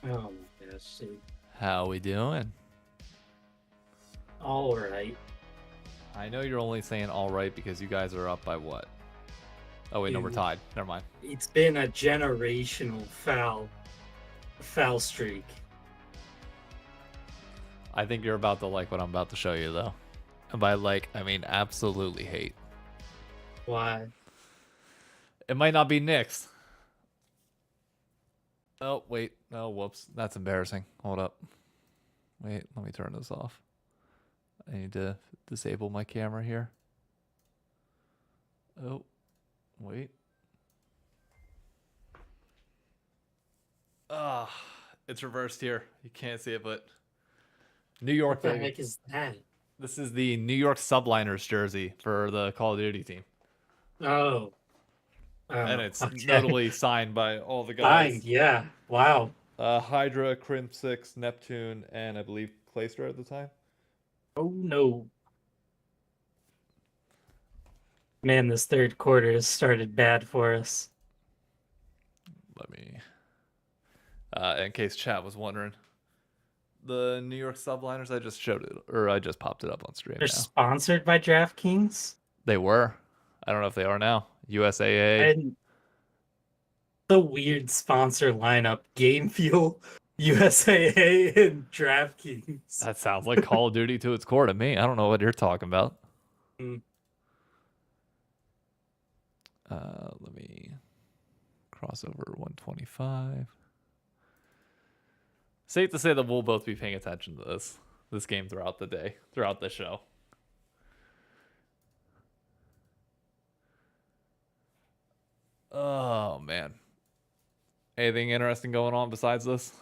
Oh my gosh, dude. How we doing? All right, I know you're only saying all right because you guys are up by what? Oh wait, no, we're dude. tied. Never mind. It's been a generational foul streak. I think you're about to like what I'm about to show you though. And by like, I mean absolutely hate. Why? It might not be Knicks. Oh wait, oh whoops, that's embarrassing. Hold up. Wait, let me turn this off. I need to disable my camera here. Oh, wait. Ah, it's reversed here. You can't see it, but New York, What the baby. heck is that? This is the New York Subliners jersey for the Call of Duty team. Oh, And oh, it's okay. notably signed by all the Fine. guys. Yeah. Wow. Hydra, Crimp 6, Neptune, and I believe Clayster at the time. Oh no, man! This third quarter has started bad for us. Let me, in case chat was wondering. The New York Subliners, I just showed it, or I just popped it up on stream They're now. sponsored by DraftKings. They were. I don't know if they are now. USAA. And the weird sponsor lineup: Game Fuel, USAA, and DraftKings. That sounds like Call of Duty to its core to me. I don't know what you're talking about. Mm. Let me cross over 125. Safe to say that we'll both be paying attention to this game throughout the day, throughout the show. Oh man. Anything interesting going on besides this?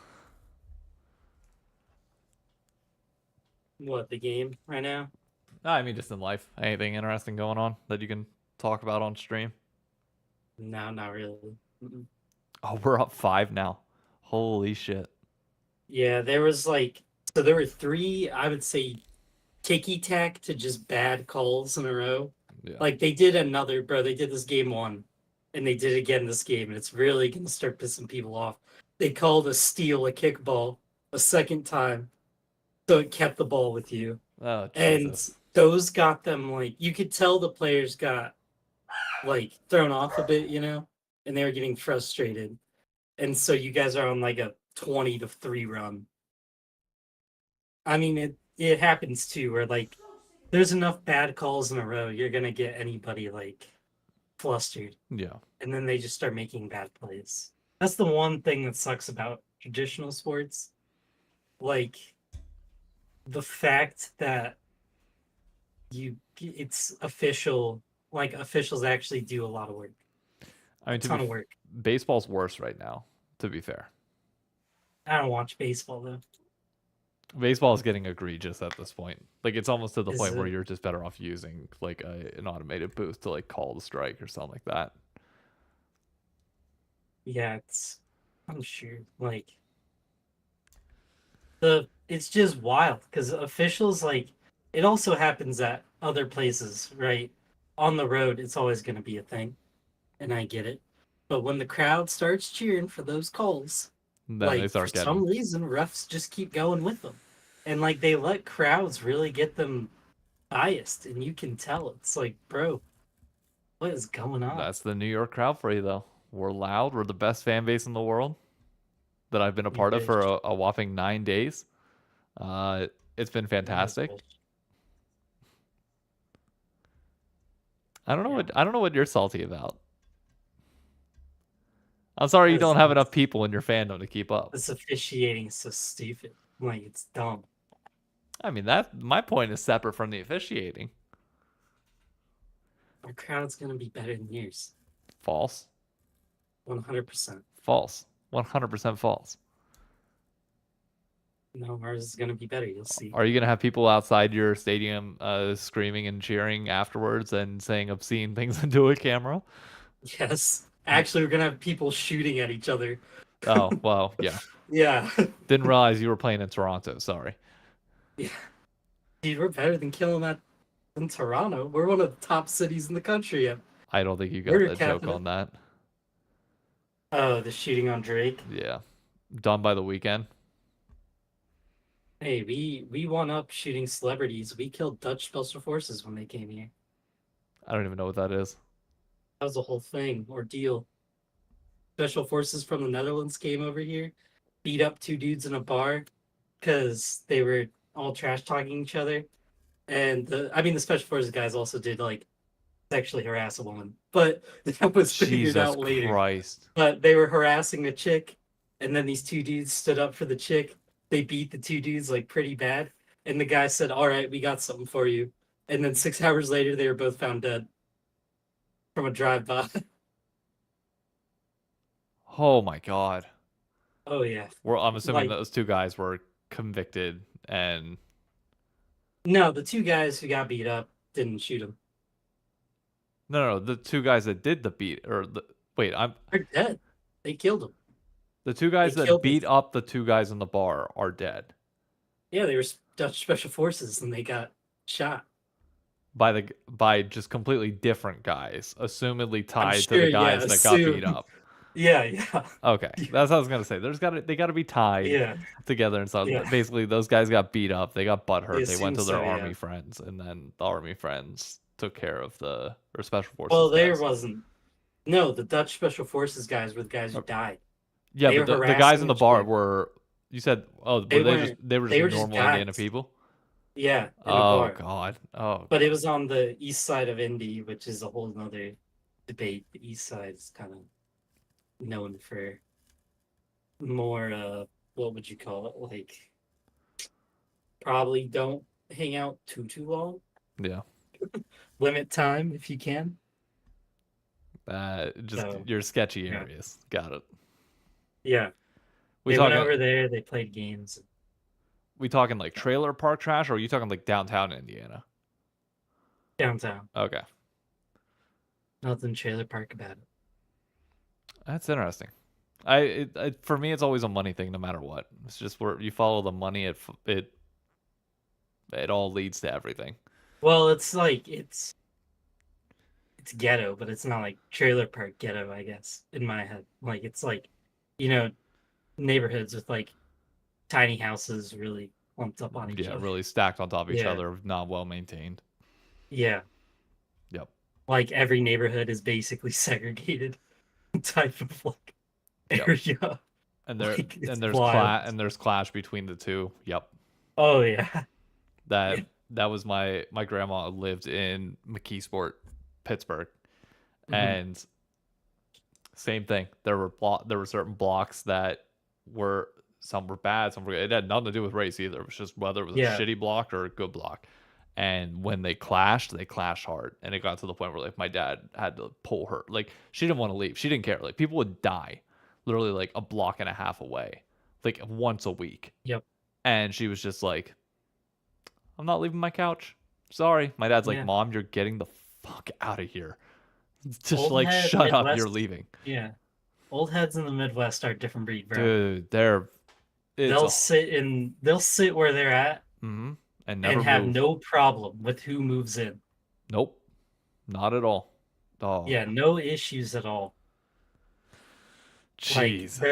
What, the game right now? No, I mean just in life. Anything interesting going on that you can talk about on stream? No, not really. Mm-mm. Oh, we're up 5 now. Holy shit. Yeah, there was like, so there were three, I would say, ticky tack to just bad calls in a row. Yeah. Like they did another, bro. They did this game one, and they did it again this game, and it's really gonna start pissing people off. They called a steal a kickball a second time, so it kept the ball with you. Oh, And Jesus. those got them like you could tell the players got like thrown off a bit, and they were getting frustrated. And so you guys are on like a 20-3 run. I mean it happens too where like there's enough bad calls in a row, you're gonna get anybody like flustered. Yeah. And then they just start making bad plays. That's the one thing that sucks about traditional sports. Like the fact that it's official, like officials actually do a lot of work. I mean, Ton of work. baseball's worse right now, to be fair. I don't watch baseball though. Baseball is getting egregious at this point. Like it's almost to the Is point where it? you're just better off using like an automated booth to like call the strike or something like that. Yeah, I'm sure. Like it's just wild because officials like it also happens at other places, right? On the road, it's always going to be a thing, and I get it. But when the crowd starts cheering for those calls, Then they like for start getting some reason, refs just keep going with them, and like they let crowds really get them biased, and you can tell. It's like, bro, what is going on? that's the New York crowd for you though. We're loud. We're the best fan base in the world that I've been a You part of for wish. a whopping 9 days. Uh, it's been You fantastic. wish. Yeah. I don't know what you're salty about. I'm sorry you Because don't have enough people in your fandom to keep up. this officiating is so stupid. Like it's dumb. I mean that my point is separate from the officiating. Our crowd's gonna be better than yours. False. 100%. False. 100% false. No, ours is gonna be better. You'll see. Are you going to have people outside your stadium screaming and cheering afterwards and saying obscene things into a camera? Yes. Actually, we're gonna have people shooting at each other. Oh, well, yeah. Yeah. Didn't realize you were playing in Toronto. Sorry. Yeah. Dude, we're better than killing that in Toronto. We're one of the top cities in the country. Yeah. I don't think you got Murder the joke capital. on that. Oh, the shooting on Drake. Yeah. done by the weekend. Hey, we won up shooting celebrities. We killed Dutch special forces when they came here. I don't even know what that is. That was a whole thing, ordeal. Special forces from the Netherlands came over here, beat up two dudes in a bar because they were all trash talking each other. And the special forces guys also did like sexually harass a woman, but that was figured Jesus out later. Christ. But they were harassing a chick, and then these two dudes stood up for the chick. They beat the two dudes like pretty bad, and the guy said, "All right, we got something for you." And then 6 hours later, they were both found dead from a drive-by. Oh my God. Oh yeah, Well, I'm assuming like those two guys were convicted and no, the two guys who got beat up didn't shoot him. no, the two guys that did the beat wait, They're dead. They killed him. the two They guys that killed beat this. up the two guys in the bar are dead Yeah, they were Dutch special forces, and they got shot. by just completely different guys, assumedly I'm tied to the sure. Yeah, guys that got beat assume. up. Yeah, yeah, Okay, that's what I was gonna say. They gotta be tied yeah, together and stuff. yeah. Basically, those guys got beat up. They got butt They hurt. They went assume to their so. Yeah. army friends, and then the army friends took care of the or special Well, forces there guys. wasn't. No, the Dutch special forces guys were the guys who Uh, died. Yeah, They but were the guys harassing in the the bar chick. were. You said, oh, They weren't. they were just They were just normal Indiana guys. people? Yeah, in a Oh bar. God. Oh But it God. was on the east side of Indy, which is a whole nother debate. The east side is kind of known for more. What would you call it? Like, probably don't hang out too long. Yeah. Limit time if you can. Just So your sketchy yeah, areas. Got it. yeah. We They went talking over there. They played games. we talking like trailer park trash, or are you talking like downtown Indiana? Downtown. Okay. Nothing trailer park about it. That's interesting. For me, it's always a money thing, no matter what. It's just where you follow the money. It all leads to everything. Well, it's like it's ghetto, but it's not like trailer park ghetto, I guess, in my head. Like it's like, you know, neighborhoods with like tiny houses really lumped up on each Yeah, other. really stacked on top of each Yeah. other, not well maintained. Yeah. Yep. Like every neighborhood is basically segregated type of like Yep. area. And Like it's wild. there's clash between the two. Yep. Oh yeah. That Yeah. that was my grandma lived in McKeesport, Pittsburgh, Mhm. and same thing. There were certain blocks that were some were bad, some were good. It had nothing to do with race either. It was just whether it was a Yeah. shitty block or a good block. And when they clashed hard, and it got to the point where like my dad had to pull her. Like she didn't want to leave. She didn't care. Like people would die, literally like a block and a half away, like once a week. Yep. And she was just like, "I'm not leaving my couch. Sorry." My dad's like, Yeah. "Mom, you're getting the fuck out of here. Just Old like head shut up. You're Midwest. leaving." Yeah. Old heads in the Midwest are a different breed, bro. Dude, it's They'll a sit where they're at mm-hmm, and never and have move. no problem with who moves in. Nope, not at all. Oh, Yeah, no issues at all. Like they're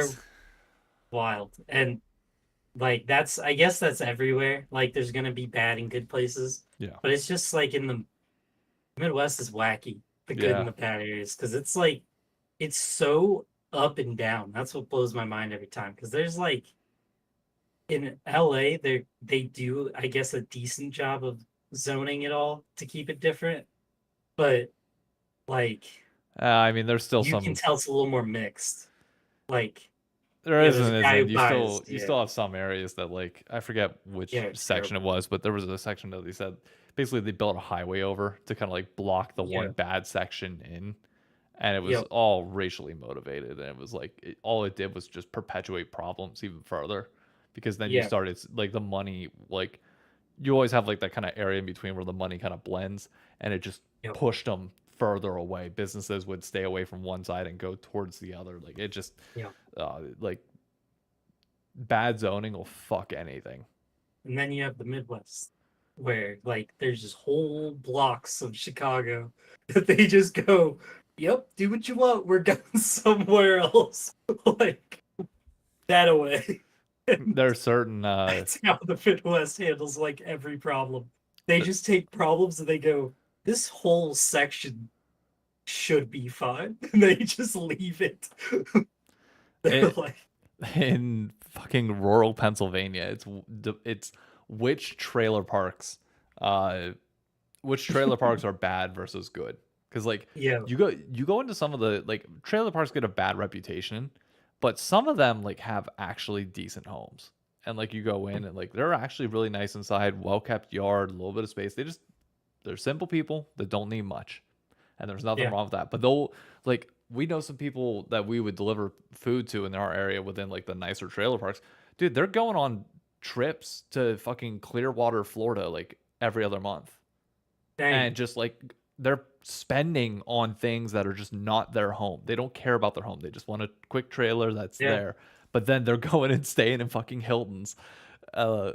Jesus. wild. And like that's I guess that's everywhere. Like there's gonna be bad and good places. Yeah, But it's just like in the Midwest is wacky, the good yeah. and the bad areas. Cause it's like it's so up and down. That's what blows my mind every time. Cause there's like in LA, they do, I guess, a decent job of zoning it all to keep it different. But like I mean, there's still you can some. tell it's a little more mixed. Like, There there's isn't, a guy who isn't. buys, You yeah, still have some areas that like I forget which yeah, it's section it terrible. was, but there was a section that they said basically they built a highway over to kind of like block the one Yeah, bad section in, and it was yep, all racially motivated, and it was like all it did was just perpetuate problems even further, because then you yeah, started like the money like you always have like that kind of area in between where the money kind of blends, and it just yep, pushed them further away. Businesses would stay away from one side and go towards the other. Like it just yep. like bad zoning will fuck anything. And then you have the Midwest, where like there's just whole blocks of Chicago that they just go, "Yep, do what you want. We're going somewhere else." Like, that away. And There are certain that's how the Midwest handles like every problem. They just take problems and they go, this whole section should be fine. And they just leave it. They're it, like, in fucking rural Pennsylvania. It's which trailer parks, uh, which trailer parks are bad versus good. Because like yeah, you go into some of the like trailer parks get a bad reputation, but some of them like have actually decent homes. And like you go in and like they're actually really nice inside, well kept yard, a little bit of space. They're simple people that don't need much, and there's nothing yeah, wrong with that. But they'll like we know some people that we would deliver food to in our area within like the nicer trailer parks. Dude, they're going on trips to fucking Clearwater, Florida, like every other month, dang, and just like they're spending on things that are just not their home. They don't care about their home. They just want a quick trailer that's yeah, there. But then they're going and staying in fucking Hilton's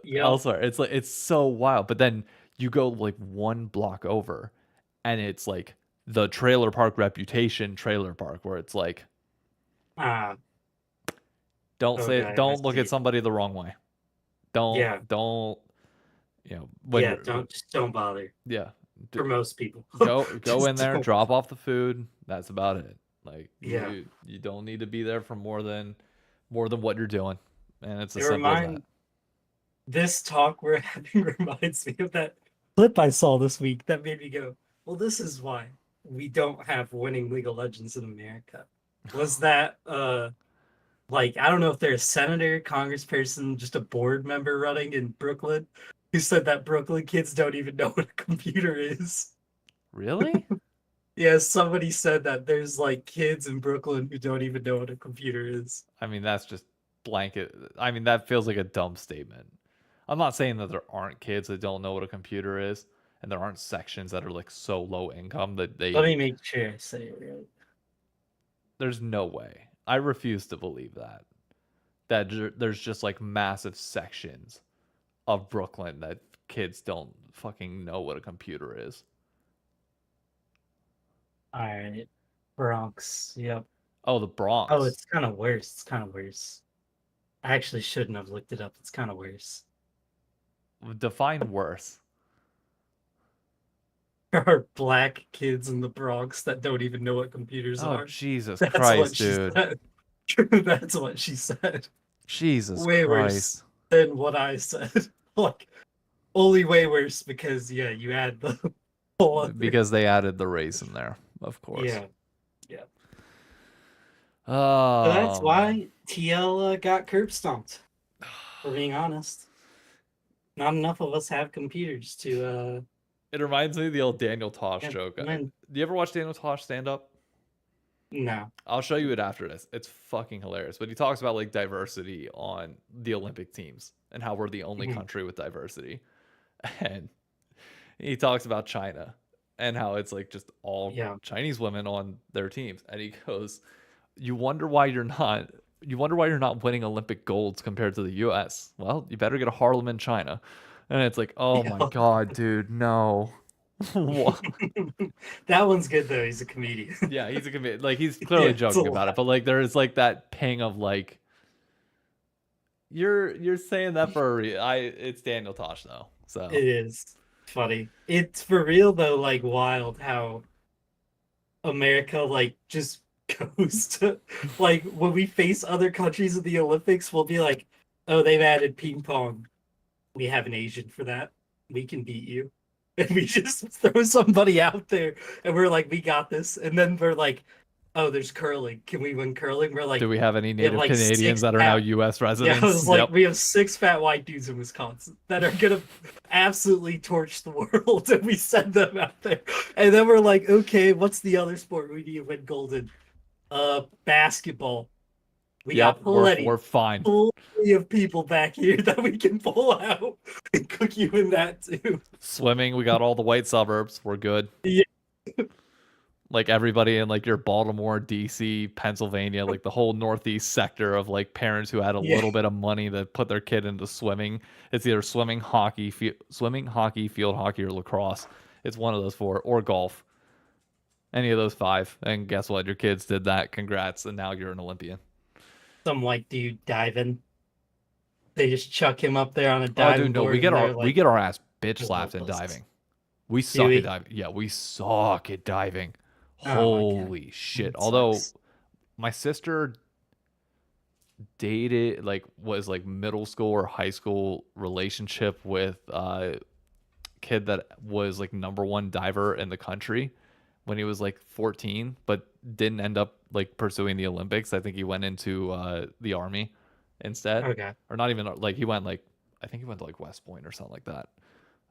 yep, elsewhere. It's like it's so wild. But then you go like one block over and it's like the trailer park reputation trailer park where it's like ah, okay, I don't look at see. somebody the wrong way. Yeah, Don't when yeah, you're don't bother. yeah, For most people, go in just there, don't. drop off the food. That's about it. Like Yeah, you don't need to be there for more than what you're doing, and it's it as simple as that. remind this talk we're having reminds me of that clip I saw this week that made me go, well, this is why we don't have winning League of Legends in America. Was that like I don't know if they're a senator, congressperson, just a board member running in Brooklyn who said that Brooklyn kids don't even know what a computer is. Really? Yeah, somebody said that there's like kids in Brooklyn who don't even know what a computer is. I mean, that's just blanket. I mean, that feels like a dumb statement. I'm not saying that there aren't kids that don't know what a computer is, and there aren't sections that are like so low income that Let they me make sure I say it right. there's no way. I refuse to believe there's just like massive sections of Brooklyn that kids don't fucking know what a computer is. All right. Bronx. Yep. Oh, the Oh, Bronx. it's kind of worse. It's kind of worse. I actually shouldn't have looked it up. It's kind of worse. Define worse. There are black kids in the Bronx that don't even know what computers Oh, are. Jesus That's what Christ, she dude. said. That's what she said. Jesus Way worse Christ. than what I said. Like, only way worse because, yeah, you add the whole other. Because they added the race in there, of course. Yeah, yeah. So that's Um, why TL got curb stomped, for being honest. Not enough of us have computers to it reminds me of the old Daniel Tosh yeah, joke. man, Do you ever watch Daniel Tosh stand up? no. I'll show you it after this. It's fucking hilarious. But he talks about like diversity on the Olympic teams and how we're the only Mhm. country with diversity. And he talks about China and how it's like just all Yeah. Chinese women on their teams. And he goes, "You wonder why you're not winning Olympic golds compared to the US. Well, you better get a Harlem in China." And it's like, "Oh my Yeah. god, dude, no." What? That one's good though. He's a comedian. Yeah, he's a comedian. Like he's Yeah, clearly it's a joking about it, lot. but like there is like that ping of like you're saying that for a it's Daniel Tosh though. So It is funny. It's for real though, like wild how America like just goes to like when we face other countries in the Olympics, we'll be like, oh, they've added ping pong. We have an Asian for that. We can beat you. And we just throw somebody out there and we're like, we got this. And then we're like, oh, there's curling. Can we win curling? We're do like, we have any we have native like Canadians six that are now fat. US Yeah, I residents? was like, Yep. we have six fat white dudes in Wisconsin that are gonna absolutely torch the world, and we send them out there. And then we're like, okay, what's the other sport we need to win golden? Basketball. We Yep, got we're plenty, fine. plenty of people back here that we can pull out and cook you in that too. Swimming, we got all the white suburbs. We're good. Yeah, Like everybody in like your Baltimore, DC, Pennsylvania, like the whole northeast sector of like parents who had a yeah, little bit of money to put their kid into swimming. It's either swimming, hockey, field hockey, or lacrosse. It's one of those four, or golf. Any of those five. And guess what? Your kids did that. Congrats, and now you're an Olympian. some white dude diving. They just chuck him up there on a Oh, dude, diving no, board, and they're we like, get our ass bitch slapped in relentless. diving. We Do suck at we? diving. Yeah, we suck at diving. Oh my god, Holy shit. that Although sucks. my sister dated was like middle school or high school relationship with a kid that was like #1 diver in the country when he was like 14, but didn't end up like pursuing the Olympics. I think he went into the army instead, Okay. or not even like he went like I think he went to like West Point or something like that.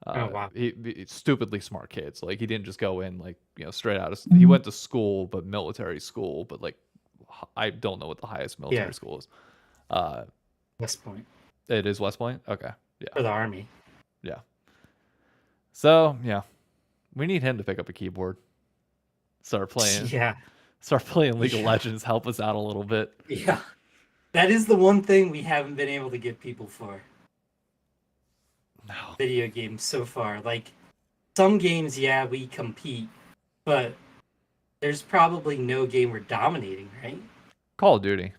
Oh wow. He stupidly smart kid. So like he didn't just go in like straight out of he went to school, but military school, but like I don't know what the highest Yeah, military school is. Uh, West Point it is West Point. Okay, yeah, for the army. yeah. So yeah, we need him to pick up a keyboard, start playing, Yeah, start playing League of yeah, Legends, help us out a little bit. yeah. That is the one thing we haven't been able to get people for No, video games so far. Like some games, yeah, we compete, but there's probably no game we're dominating, right? Call of Duty.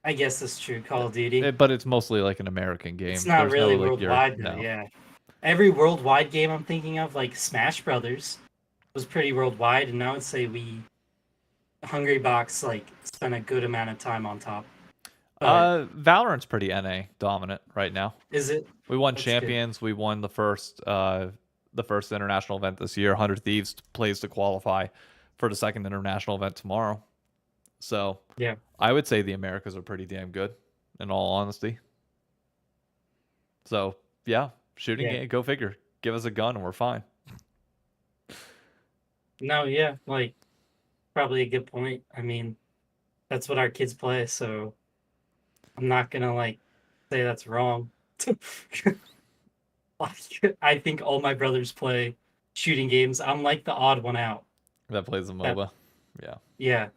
I guess that's true. Call of Duty. But it's mostly like an American It's game. not There's no really like your worldwide though, no. yeah. Every worldwide game I'm thinking of, like Smash Brothers, was pretty worldwide, and I would say we Hungry Box like spent a good amount of time on top. But Valorant's pretty NA dominant right now. is it? We won That's good. champions. We won the first international event this year. 100 Thieves plays to qualify for the second international event tomorrow. So Yeah. I would say the Americas are pretty damn good, in all honesty. So yeah, shooting Yeah. game, go figure. Give us a gun and we're fine. No, yeah, like probably a good point. I mean, that's what our kids play, so I'm not gonna like say that's wrong. Like, I think all my brothers play shooting games. I'm like the odd one out. That plays a That MOBA. Yeah. yeah,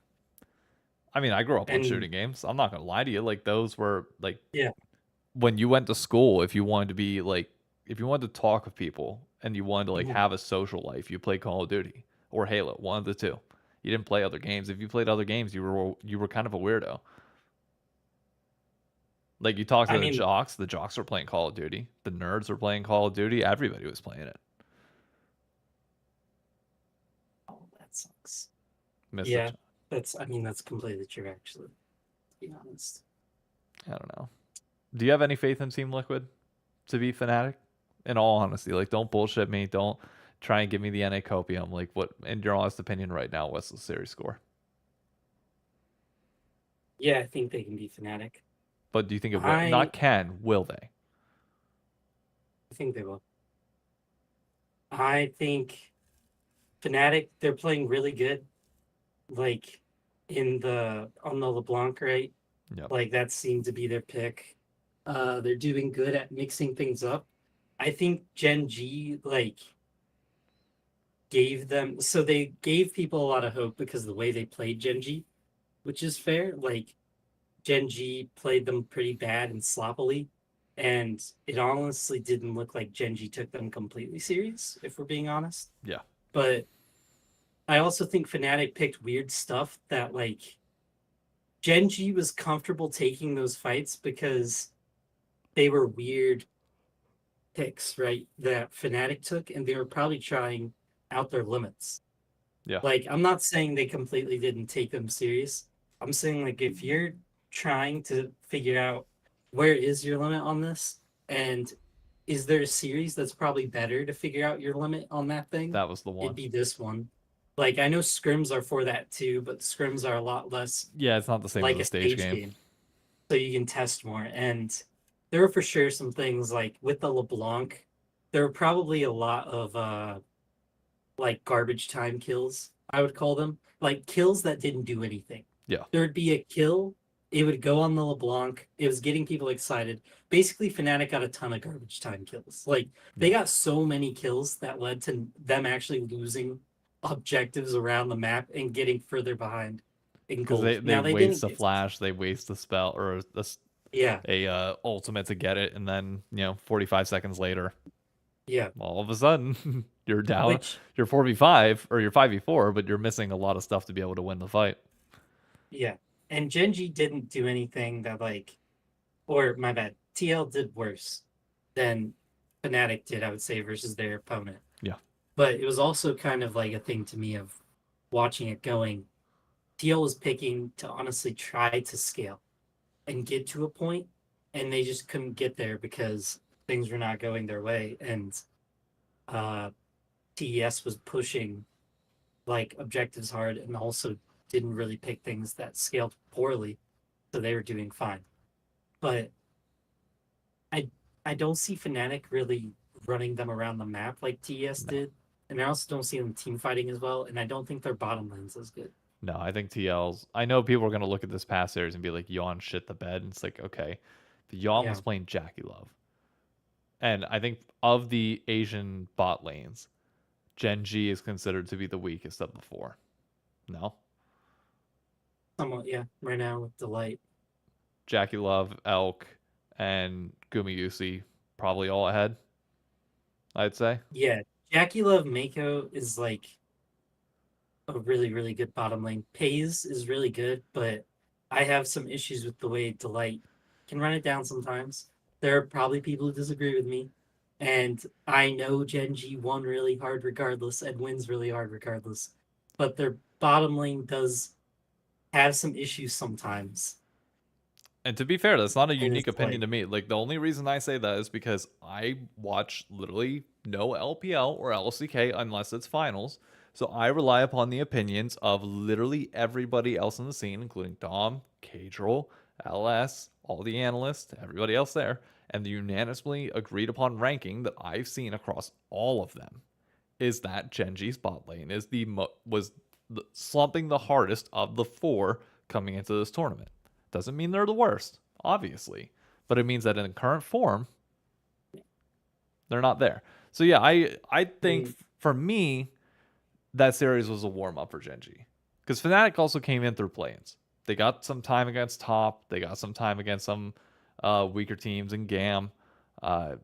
I mean, I grew up on and shooting games. I'm not gonna lie to you. Like those were like yeah, when you went to school, if you wanted to be like if you wanted to talk with people and you wanted to like mhm. have a social life, you played Call of Duty or Halo, one of the two. You didn't play other games. If you played other games, you were kind of a weirdo. Like you talk I to mean, the jocks were playing Call of Duty, the nerds were playing Call of Duty, everybody was playing it. oh, that sucks. Mr. Yeah, that's. I mean, that's completely true. Actually, to be honest. I don't know. Do you have any faith in Team Liquid to be Fnatic? In all honesty, like don't bullshit me. Don't try and give me the NA copium. Like what, in your honest opinion, right now, what's the series score? Yeah, I think they can be fanatic. But do you think it will? I Not can, will they? I think they will. I think Fnatic, they're playing really good. Like in the on the LeBlanc, right? Yep. Like that seemed to be their pick. They're doing good at mixing things up. I think Gen G like gave them so they gave people a lot of hope because of the way they played Gen G, which is fair. Like Gen G played them pretty bad and sloppily, and it honestly didn't look like Gen G took them completely serious, if we're being honest. Yeah. But I also think Fnatic picked weird stuff that like Gen G was comfortable taking those fights because they were weird picks, right? That Fnatic took, and they were probably trying out their limits. Yeah. Like, I'm not saying they completely didn't take them serious. I'm saying like if you're trying to figure out where is your limit on this, and is there a series that's probably better to figure out your limit on that thing? That was the It'd one. be this one. Like I know scrims are for that too, but scrims are a lot less Yeah, it's not the same as like a a stage stage game. game, so you can test more. And there were for sure some things like with the LeBlanc, there were probably a lot of like garbage time kills, I would call them, like kills that didn't do anything. Yeah. There would be a kill, it would go on the LeBlanc, it was getting people excited. Basically, Fnatic got a ton of garbage time kills. Like they got so many kills that led to them actually losing objectives around the map and getting further behind in Because gold. they Now they waste didn't a get, flash, they waste a spell or yeah, a ultimate to get it, and then 45 seconds later, yeah, all of a sudden you're down, which you're 4v5 or you're 5v4, but you're missing a lot of stuff to be able to win the fight. yeah. And Genji didn't do anything that like, or my bad, TL did worse than Fnatic did, I would say, versus their opponent. Yeah. But it was also kind of like a thing to me of watching it going. TL was picking to honestly try to scale and get to a point, and they just couldn't get there because things were not going their way. And uh, TES was pushing like objectives hard and also didn't really pick things that scaled poorly, so they were doing fine. But I I don't see Fnatic really running them around the map like TES No. did, and I also don't see them team fighting as well. And I don't think their bottom lane's as good. No, I think TL's. I know people are going to look at this past series and be like, Yawn shit the bed. And it's like, okay. But Yawn Yeah, was playing Jackie Love. And I think of the Asian bot lanes, Gen G is considered to be the weakest of the four. No? somewhat. Yeah, right now with Delight. Jackie Love, Elk, and Gumayusi probably all ahead, I'd say. Yeah, Jackie Love Mako is like a really, really good bottom lane. Pays is really good, but I have some issues with the way Delight can run it down sometimes. There are probably people who disagree with me. And I know Gen G won really hard regardless and wins really hard regardless. But their bottom lane does have some issues sometimes. And to be fair, that's not a And unique it's opinion like, to me. Like the only reason I say that is because I watch literally no LPL or LCK unless it's finals. So I rely upon the opinions of literally everybody else in the scene, including Dom, Cadril, LS, all the analysts, everybody else there, and the unanimously agreed upon ranking that I've seen across all of them is that Genji's bot lane is slumping the hardest of the four coming into this tournament. Doesn't mean they're the worst, obviously, but it means that in current form, they're not there. So yeah, I think mm, for me, that series was a warm up for Genji because Fnatic also came in through play-ins. They got some time against top. They got some time against some weaker teams in GAM. Uh,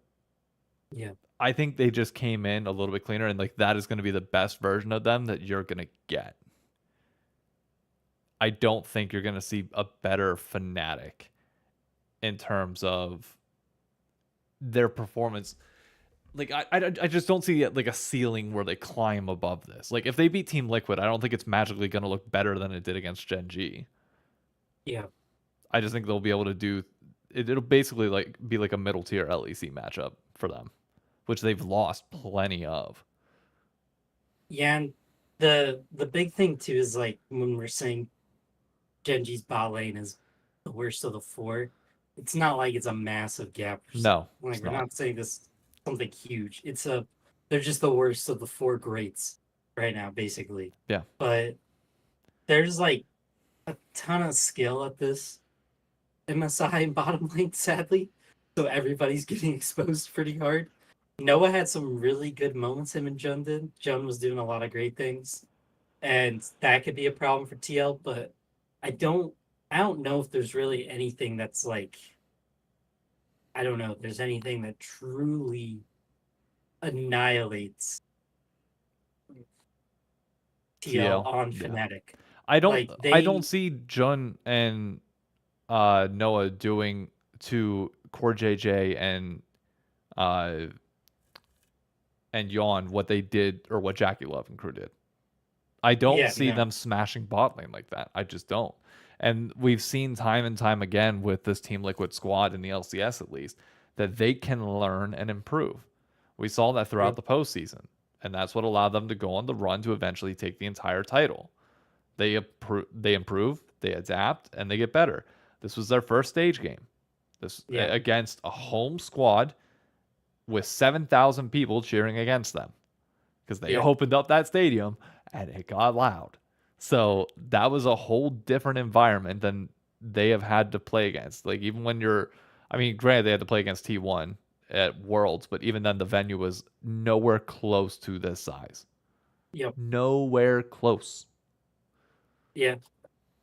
yeah, I think they just came in a little bit cleaner, and like that is going to be the best version of them that you're going to get. I don't think you're going to see a better Fnatic in terms of their performance. Like I just don't see like a ceiling where they climb above this. Like if they beat Team Liquid, I don't think it's magically going to look better than it did against Gen G. yeah. I just think they'll be able to do it. It'll basically like be like a middle tier LEC matchup for them, which they've lost plenty of. Yeah, and the big thing too is like when we're saying Genji's bot lane is the worst of the four, it's not like it's a massive gap. No, it's Like we're not. not saying this something huge. They're just the worst of the four greats right now, basically. Yeah. But there's like a ton of skill at this MSI and bottom lane, sadly. So everybody's getting exposed pretty hard. Noah had some really good moments, him and Jun did. Jun was doing a lot of great things. And that could be a problem for TL, but I don't I don't know if there's really anything that's like I don't know if there's anything that truly annihilates TL TL. on Yeah. Fnatic. I don't Like I don't they see Jun and Noah doing to Core JJ uh and Yawn what they did or what Jackie Love and crew did. I don't yeah, see no. them smashing bot lane like that. I just don't. And we've seen time and time again with this Team Liquid squad in the LCS at least that they can learn and improve. We saw that throughout Yep, the postseason, and that's what allowed them to go on the run to eventually take the entire title. They improve, they adapt, and they get better. This was their first stage game. This yeah, against a home squad with 7,000 people cheering against them because they yeah, opened up that stadium and it got loud. So that was a whole different environment than they have had to play against. Like even when I mean, granted they had to play against T1 at Worlds, but even then the venue was nowhere close to this size. yep, Nowhere close. yeah.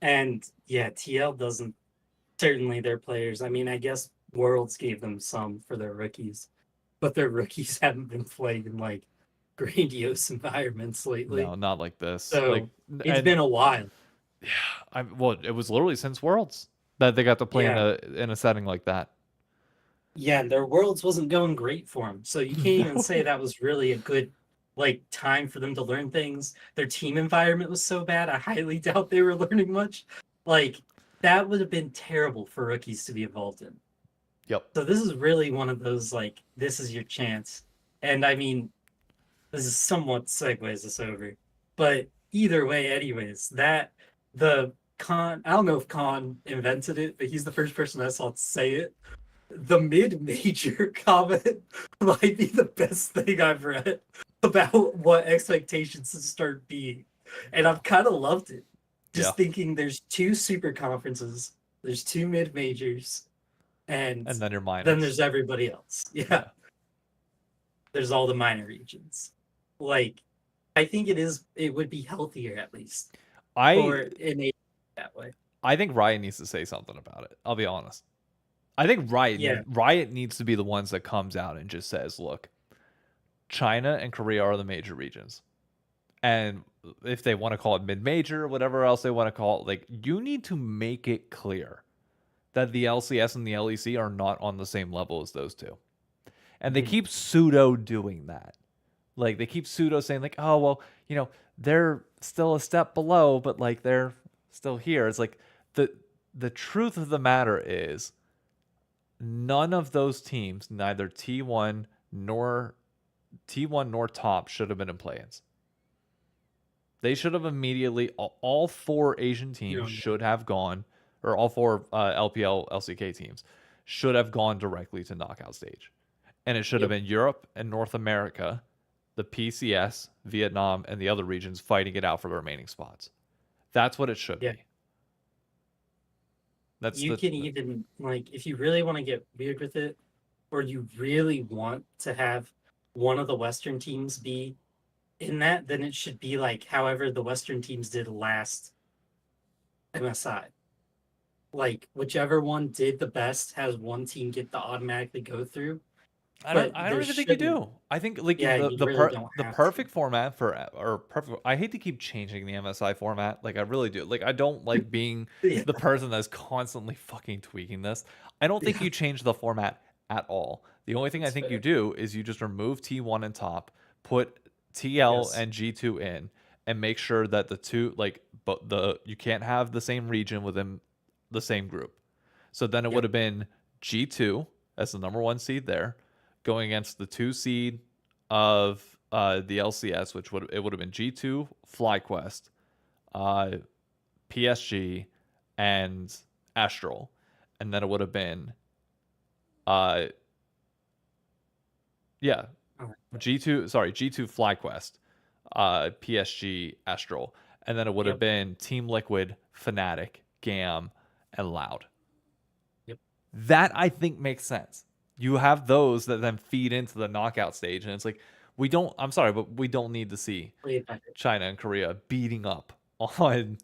And yeah, TL doesn't certainly their players. I mean, I guess Worlds gave them some for their rookies, but their rookies haven't been playing in like grandiose environments lately. No, not like this. Like So it's and been a while. Well, it was literally since Worlds that they got to play Yeah. in a setting like that. Yeah, and their worlds wasn't going great for them. So you can't even say No. that was really a good like time for them to learn things. Their team environment was so bad. I highly doubt they were learning much. Like that would have been terrible for rookies to be involved in. Yep. So this is really one of those like this is your chance. And I mean, this is somewhat segues us over. But either way, anyways, that the Khan, I don't know if Khan invented it, but he's the first person I saw say it. The mid-major comment might be the best thing I've read about what expectations to start being. And I've kind of loved it. Yeah. Just thinking there's two super conferences, there's two mid-majors, and And then your then minors. there's everybody else. Yeah, Yeah. there's all the minor regions. Like, I think it would be healthier at least I for an A that way. I think Riot needs to say something about it. I'll be honest. I think Yeah, Riot needs to be the ones that comes out and just says, "Look, China and Korea are the major regions. And if they want to call it mid-major, whatever else they want to call it, like you need to make it clear that the LCS and the LEC are not on the same level as those two." And they mhm, keep pseudo doing that. Like they keep pseudo saying like, "Oh, well, they're still a step below, but like they're still here." It's like the truth of the matter is none of those teams, neither T1 nor top should have been in play-ins. They should have immediately all four Asian you teams don't should have gone, or all four LPL LCK teams should have gone directly to knockout stage. And it should have Yep. been Europe and North America, the PCS, Vietnam, and the other regions fighting it out for the remaining spots. That's what it should Yeah. be. That's You can even like if you really want to get weird with it, or you really want to have one of the Western teams be in that, then it should be like however the Western teams did last MSI. Like whichever one did the best has one team get to automatically go through. But I don't there even think you shouldn't. do. I think like Yeah, you really don't the have to. perfect format for or perfect. I hate to keep changing the MSI format. Like I really do. Like I don't like being Yeah, the person that's constantly fucking tweaking this. I don't think yeah, you change the format at all. The only thing I that's think you fair. do is you just remove T1 and top, put TL Yes. and G2 in, and make sure that the two like but the you can't have the same region within the same group. So then it would Yep. have been G2 as the number one seed there, going against the two seed of the LCS, which would have been G2, FlyQuest, uh, PSG, and Astral, and then it would have been uh, yeah, I like that. G2 FlyQuest, PSG Astral, and then it would have Yep. been Team Liquid, Fnatic, Gam, and Loud. Yep. That I think makes sense. You have those that then feed into the knockout stage, and it's like we don't. I'm sorry, but we don't need to see Way better. China and Korea beating up on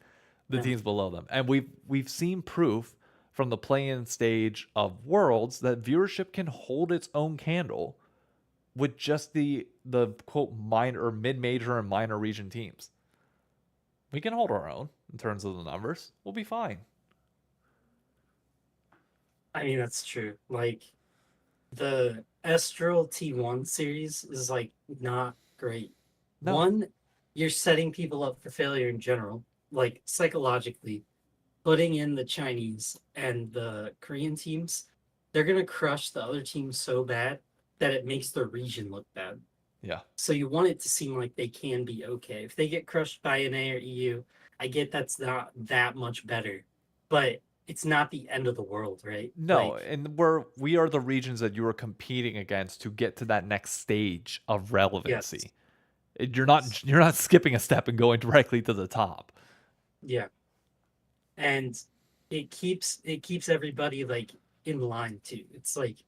the No. teams below them, and we've seen proof from the play-in stage of Worlds that viewership can hold its own candle with just the quote minor or mid-major and minor region teams. We can hold our own in terms of the numbers. We'll be fine. I mean that's true. Like the Estral T1 series is like not great. No, One, you're setting people up for failure in general, like psychologically. Putting in the Chinese and the Korean teams, they're gonna crush the other teams so bad that it makes their region look bad. yeah, So you want it to seem like they can be okay. If they get crushed by NA or EU, I get that's not that much better, but it's not the end of the world, right? no, Like, and we are the regions that you are competing against to get to that next stage of yes, relevancy. yes, You're not skipping a step and going directly to the top. yeah, and it keeps everybody like in line too. It's like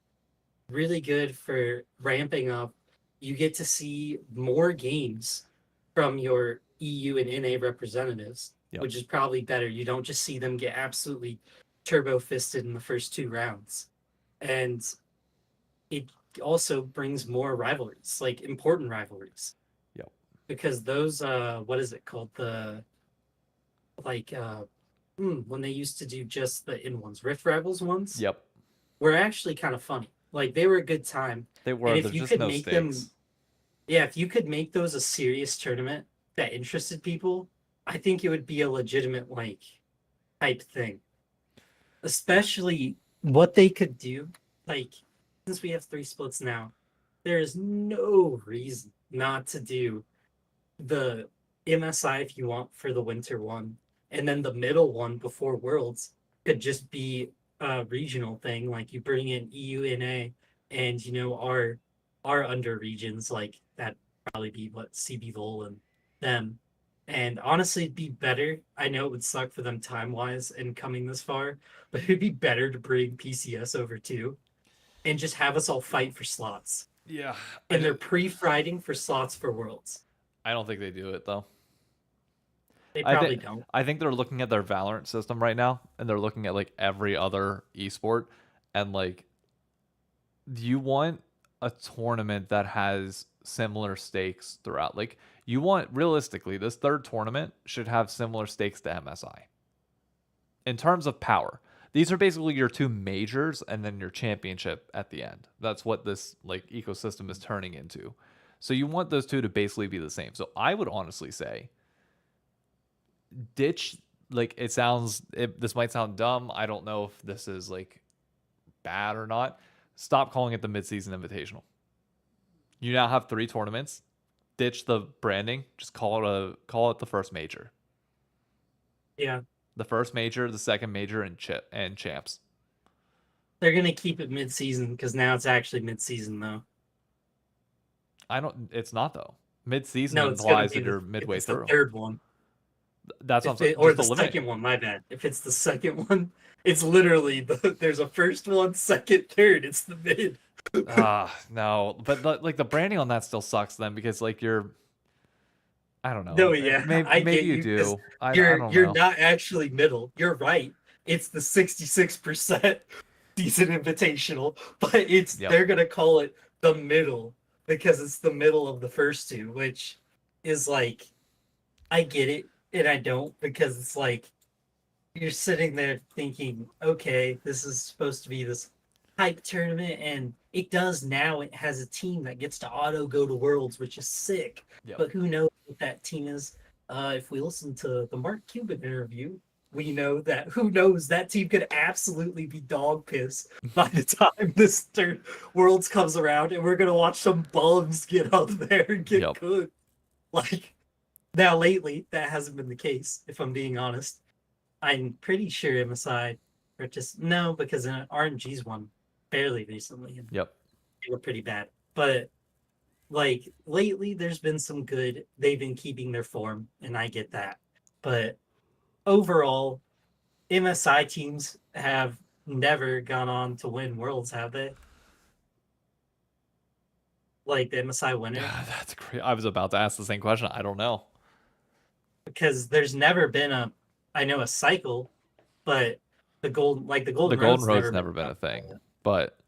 really good for ramping up. You get to see more games from your EU and NA representatives, Yep. which is probably better. You don't just see them get absolutely turbo fisted in the first two rounds. And it also brings more rivalries, like important rivalries. Yep. Because those what is it called? like when they used to do just the in ones, Rift Rivals ones, Yep, were actually kind of funny. Like they were a good time. they And were. if There's you just could no make them, stakes. yeah, if you could make those a serious tournament that interested people, I think it would be a legitimate like type thing. Especially what they could do, like since we have three splits now, there is no reason not to do the MSI if you want for the winter one, and then the middle one before Worlds could just be a regional thing. Like you bring in EUNA and our under regions like that probably be what CB Vol and them. And honestly, it'd be better. I know it would suck for them time wise and coming this far, but it'd be better to bring PCS over too and just have us all fight for slots. Yeah, And they're pre-fighting for slots for Worlds. I don't think they do it though. They I think probably don't. I think they're looking at their Valorant system right now, and they're looking at like every other esport, and like, do you want a tournament that has similar stakes throughout? Like, you want realistically, this third tournament should have similar stakes to MSI in terms of power. These are basically your two majors and then your championship at the end. That's what this like ecosystem is turning into. So you want those two to basically be the same. So I would honestly say ditch, like, this might sound dumb. I don't know if this is like bad or not. Stop calling it the midseason invitational. You now have three tournaments. Ditch the branding. Just call it the first major. Yeah, The first major, the second major, and champs. they're gonna keep it mid-season because now it's actually mid-season though. I don't. It's not though. Mid-season No, it's gonna implies be that the you're if midway it's the through. third one. That's what I'm If saying. it or Just the eliminate. second one, my bad. If it's the second one, it's literally there's a first one, second, third. It's the mid. No, but like the branding on that still sucks then because like you're. I don't No, know. yeah, I Maybe get you you because do. I don't you're know. not actually middle. You're right. It's the 66% decent invitational, but it's Yep. they're gonna call it the middle because it's the middle of the first two, which is like I get it and I don't because it's like you're sitting there thinking, okay, this is supposed to be this hype tournament, and it does now. It has a team that gets to auto go to Worlds, which is sick. Yep. But who knows what that team is? If we listen to the Mark Cuban interview, we know that who knows that team could absolutely be dog piss by the time this third Worlds comes around, and we're gonna watch some bums get up there and get Yep. cooked. Like now, lately, that hasn't been the case. If I'm being honest, I'm pretty sure MSI or just no, because RNG's won fairly recently and Yep. they were pretty bad. But like lately, there's been some good. They've been keeping their form, and I get that. But overall, MSI teams have never gone on to win worlds, have they? Like the MSI winner, That's great. I was about to ask the same question. I don't know. because there's never been a, I know a cycle, but the The golden Golden road's Road's never been never been a done. thing, but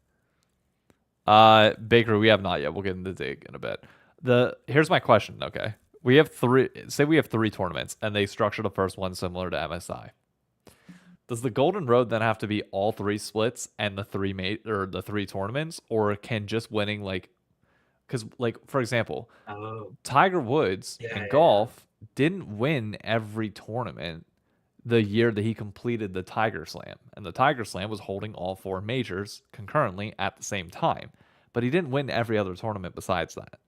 Baker, we have not yet. We'll get into dig in a bit. Here's my question. Okay, we have three. Say we have three tournaments, and they structure the first one similar to MSI. Does the Golden Road then have to be all three splits and the three tournaments, or can just winning like, because like for example, Oh, Tiger Woods yeah, in yeah. golf didn't win every tournament the year that he completed the Tiger Slam. And the Tiger Slam was holding all four majors concurrently at the same time. But he didn't win every other tournament besides that.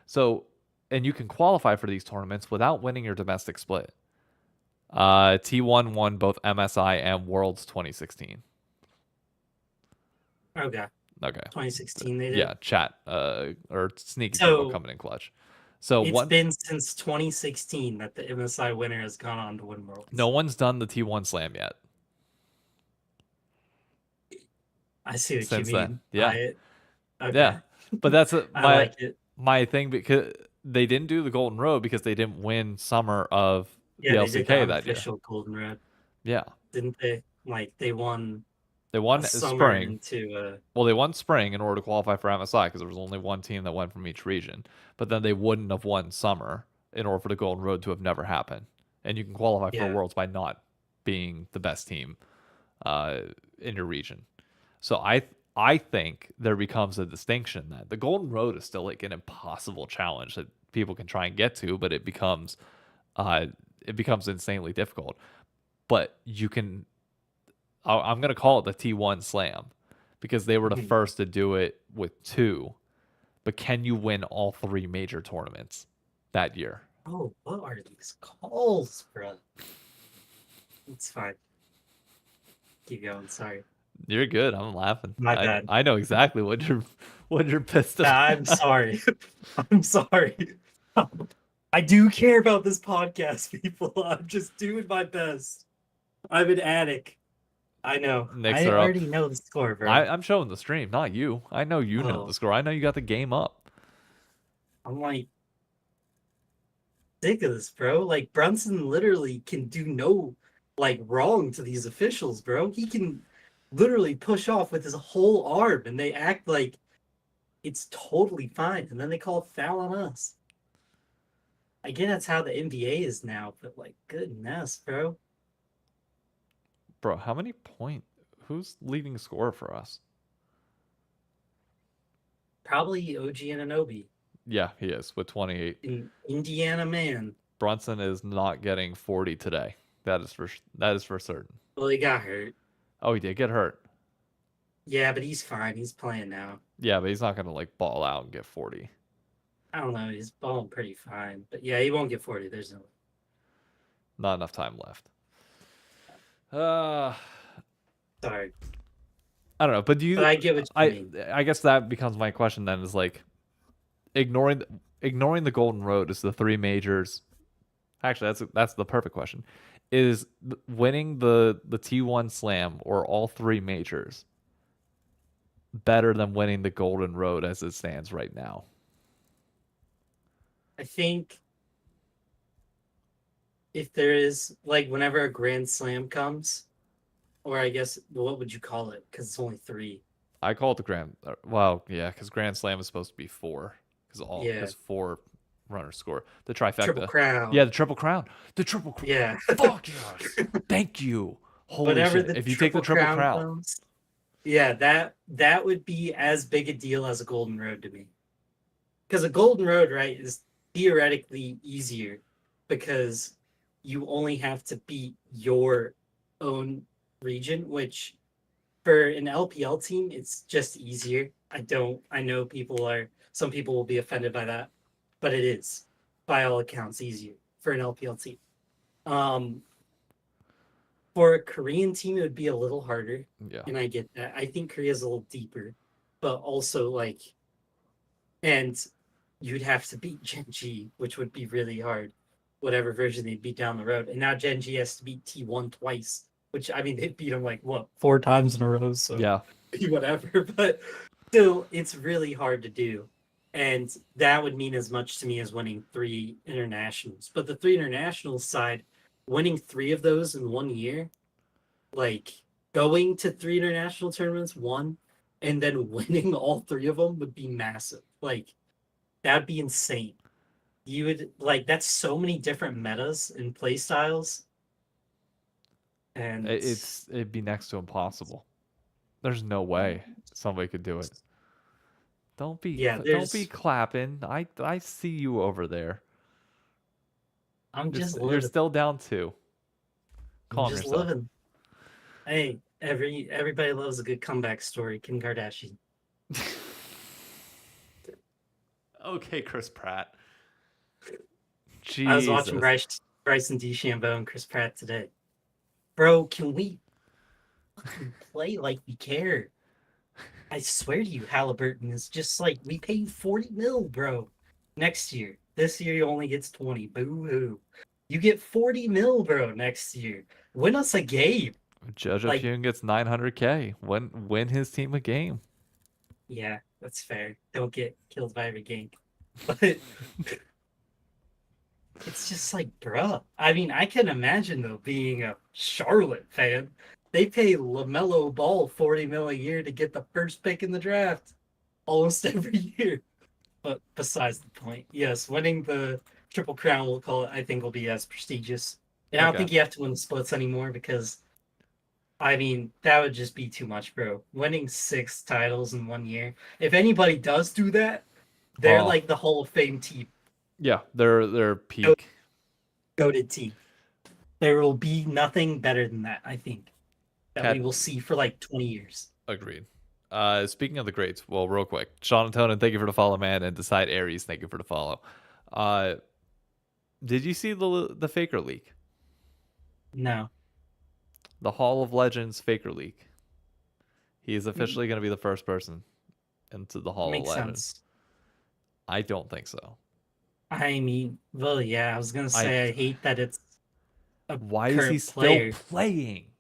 So, and you can qualify for these tournaments without winning your domestic split. T1 won both MSI and Worlds 2016. Okay. Okay. 2016 they did. Yeah, chat or sneaky people So coming in clutch. So it's one been since 2016 that the MSI winner has gone on to win no worlds. one's done the T1 Slam yet I see what you since then. mean. Yeah. Okay. Yeah. But that's I my like it. my thing because they didn't do the Golden Road because they didn't win summer of the Yeah, they did the LCK that year. unofficial golden road, Yeah. didn't they? Like they won They a won summer spring. into Well, they won spring in order to qualify for MSI because there was only one team that went from each region. But then they wouldn't have won summer in order for the Golden Road to have never happened. and you can qualify for Yeah. Worlds by not being the best team in your region. So I think there becomes a distinction that the Golden Road is still like an impossible challenge that people can try and get to, but uh, it becomes insanely difficult. But you can, I'm gonna call it the T1 Slam because they were the Mhm. first to do it with two. But can you win all three major tournaments that year? Oh, what are these calls, bro? It's fine. Keep going. Sorry. You're good. I'm laughing. My I bad. I know exactly what you're pissed I'm about. sorry. I'm sorry. I do care about this podcast, people. I'm just doing my best. I'm an addict. I know. Knicks I are up. already know the score, bro. I'm showing the stream, not you. I know you know the Oh, score. I know you got the game up. I'm like sick of this, bro. Like Brunson literally can do no like wrong to these officials, bro. He can literally push off with his whole arm and they act like it's totally fine. And then they call a foul on us. I get that's how the NBA is now, but like goodness, bro. Bro, how many point? Who's leading scorer for us? Probably OG Ananobi Yeah, he is with 28. in Indiana man. Brunson is not getting 40 today. That is for certain. Well, he got hurt. Oh, he did get hurt. Yeah, but he's fine. He's playing now. Yeah, but he's not gonna like ball out and get 40. I don't know. He's balling pretty fine. But yeah, he won't get 40. There's no. Not enough time left. Uh, Sorry. I don't know, but do But you? I get what you I mean. I guess that becomes my question then is like ignoring the Golden Road is the three majors. Actually, that's the perfect question. Is winning the T1 Slam or all three majors better than winning the Golden Road as it stands right now? I think if there is, like, whenever a Grand Slam comes, or I guess, what would you call it? Because it's only three. I call it the Grand. Well, yeah, because Grand Slam is supposed to be four, Yeah. because four runners score the Triple trifecta. Crown. Yeah, the Triple Crown. The Triple Crown. Yeah. Fuck yes. Thank you. Holy Whenever shit! the If you take the Triple Triple Crown Crown, comes, yeah, that would be as big a deal as a Golden Road to me. Because a Golden Road, right, is theoretically easier because you only have to beat your own region, which for an LPL team, it's just easier. I know some people will be offended by that, but it is, by all accounts, easier for an LPL team. Um, for a Korean team, it would be a little harder, yeah, and I get that. I think Korea's a little deeper, but also like, and you'd have to beat Genji, which would be really hard, whatever version they'd beat down the road. And now Genji has to beat T1 twice, which I mean they beat him like what 4 times in a row, so yeah. whatever. But still, it's really hard to do. And that would mean as much to me as winning 3 internationals. But the 3 internationals side, winning 3 of those in 1 year, like going to 3 international tournaments, one, and then winning all 3 of them would be massive. Like that'd be insane. You would like that's so many different metas and play styles. And It'd be next to impossible. There's no way somebody could do it. yeah, Don't be there's clapping. I see you over there. I'm just You're living. still down two. I'm Calm just yourself. living. Hey, everybody loves a good comeback story. Kim Kardashian. Okay, Chris Pratt. I was watching Jesus. Bryson DeChambeau and Chris Pratt today. Bro, can we fucking play like we care? I swear to you, Halliburton is just like we paid 40 mil, bro. Next year. This year he only gets 20. Boo hoo. You get 40 mil, bro, next year. Win us a game. Jojo Like, Pune gets 900K. Win his team a game. yeah, that's fair. Don't get killed by every gank. But it's just like, bruh. I mean, I can imagine though being a Charlotte fan. They pay LaMelo Ball 40 mil a year to get the first pick in the draft almost every year. But besides the point, yes, winning the Triple Crown, we'll call it, I think will be as prestigious And I don't Okay. think you have to win the splits anymore because, I mean, that would just be too much, bro. Winning 6 titles in 1 year. If anybody does do that, they're Well, like the Hall of Fame team, yeah, they're peak. goated team. There will be nothing better than that, I think, that we Cat will see for like 20 years. agreed. Speaking of the greats, well, real quick, Sean and Tonin, thank you for the follow, man, and Decide Aries, thank you for the follow. Uh, did you see the Faker leak? No. The Hall of Legends Faker leak. He is Mm, officially going to be the first person into the Hall of makes Legends. sense. I don't think so. I mean, well, yeah, I was gonna I. say I hate that it's a Why is he current still player, playing?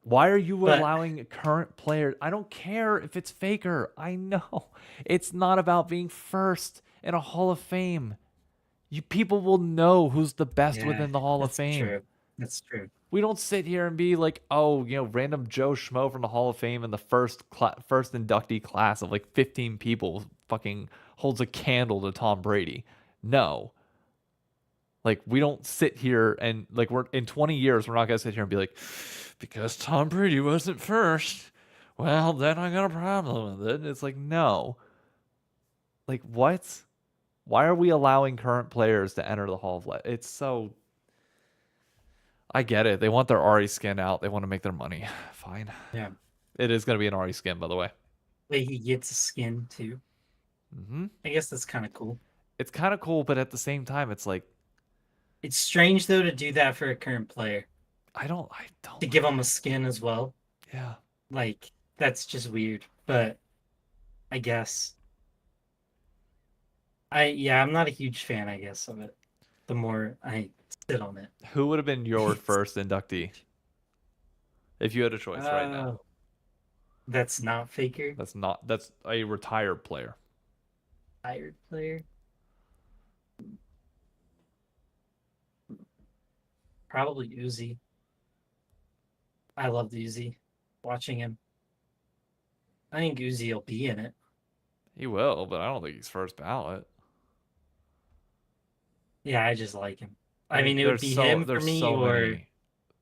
Why are you but allowing current players? I don't care if it's Faker. I know it's not about being first in a Hall of Fame. You people will know who's the best yeah, within the Hall of that's Fame. true. That's true. We don't sit here and be like, oh, random Joe Schmo from the Hall of Fame in the first inductee class of like 15 people fucking holds a candle to Tom Brady. No. Like we don't sit here and like we're in 20 years we're not gonna sit here and be like, because Tom Brady wasn't first, well then I got a problem with it. It's like no. Like what? Why are we allowing current players to enter the Hall of Legends? It's so I get it. They want their Ari skin out. They want to make their money. Fine. Yeah. It is gonna be an Ari skin, by the way. Wait, he gets a skin too. Hmm. I guess that's kind of cool. It's kind of cool, but at the same time, it's like It's strange though to do that for a current player, I to don't. give him a skin as well. Yeah. Like that's just weird. But I guess I'm not a huge fan, I guess, of it. The more I sit on it. Who would have been your It's first inductee if you had a choice right now? uh that's not Faker. That's a retired player. Tired player. Probably Uzi. I loved Uzi. Watching him. I think Uzi will be in it. He will, but I don't think he's first ballot. Yeah, I just like him. I I mean, mean, it would be him for there's me so or many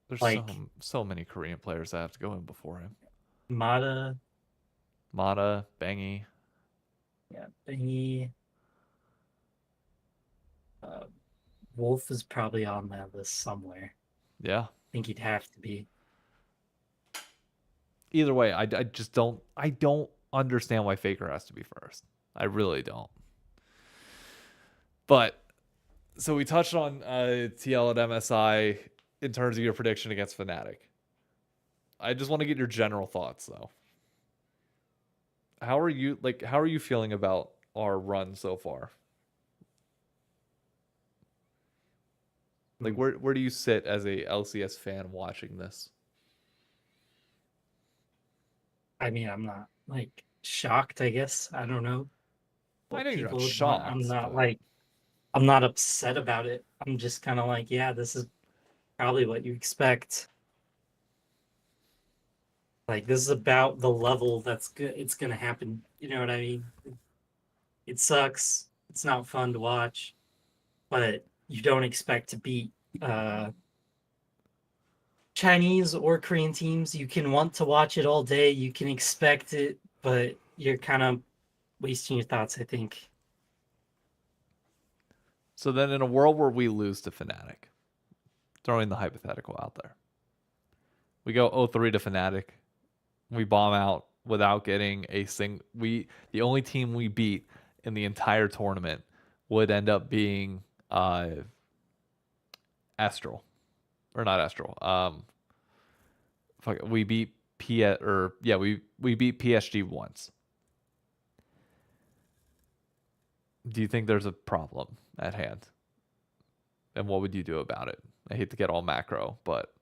there's like so many Korean players that have to go in before him. Mata. Mata, Bangy. Yeah, he uh, Wolf is probably on that list somewhere. Yeah. I think he'd have to be. Either way, I just don't understand why Faker has to be first. I really don't. But so we touched on TL and MSI in terms of your prediction against Fnatic. I just want to get your general thoughts though. How are you feeling about our run so far? Like where do you sit as a LCS fan watching this? I mean, I'm not like shocked, I guess. I don't know I what know you're not people would want. shocked, but I'm not upset about it. I'm just kind of like, yeah, this is probably what you expect. Like this is about the level that's good. It's gonna happen. You know what I mean? It sucks. It's not fun to watch, but you don't expect to beat uh, Chinese or Korean teams. You can want to watch it all day. You can expect it, but you're kind of wasting your thoughts, I think. so then in a world where we lose to Fnatic, throwing the hypothetical out there. We go 0-3 to Fnatic. We bomb out without getting the only team we beat in the entire tournament would end up being Astral. Or not Astral. We beat we beat PSG once. Do you think there's a problem at hand? And what would you do about it? I hate to get all macro, but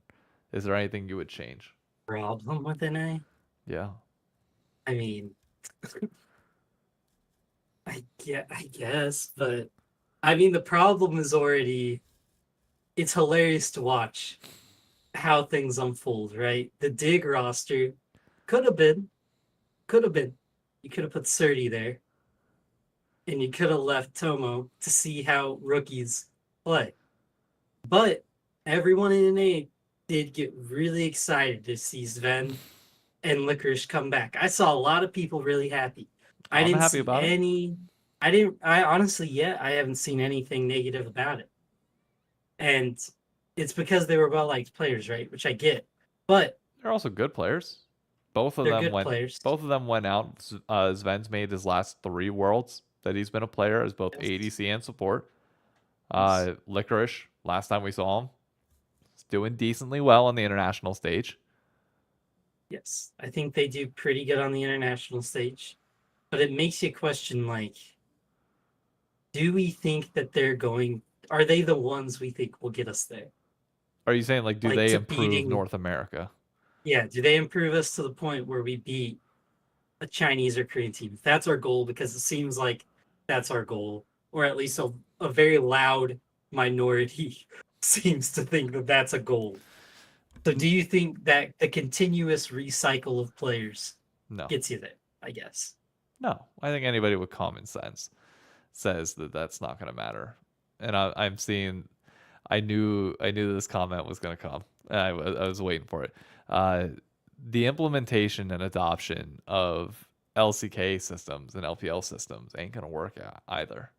is there anything you would change? Problem with NA? Yeah. I mean, I guess, but I mean, the problem is already. It's hilarious to watch how things unfold, right? The Dig roster could have been, could have been. You could have put 30 there, and you could have left Tomo to see how rookies play. But everyone in NA did get really excited to see Zven and Licorice come back. I saw a lot of people really happy. I I'm didn't happy see about it. any. I didn't. I honestly, yet I haven't seen anything negative about it, and it's because they were well liked players, right? Which I get, but They're also good players. Both of they're them good went. players. Both of them went out. Sven's made his last 3 worlds that he's been a player as both Yes. ADC and support. Yes. Licorice, last time we saw him, is doing decently well on the international stage. Yes, I think they do pretty good on the international stage, but it makes you question like, do we think that they're going? Are they the ones we think will get us there? Are you saying like do Like they to improve beating? North America? Yeah, do they improve us to the point where we beat a Chinese or Korean team? That's our goal because it seems like that's our goal, or at least a very loud minority seems to think that that's a goal. So, do you think that the continuous recycle of players No, gets you there? I guess. no. I think anybody with common sense says that that's not going to matter. And I'm seeing. I knew this comment was going to come. I was waiting for it. Uh, the implementation and adoption of LCK systems and LPL systems ain't going to work either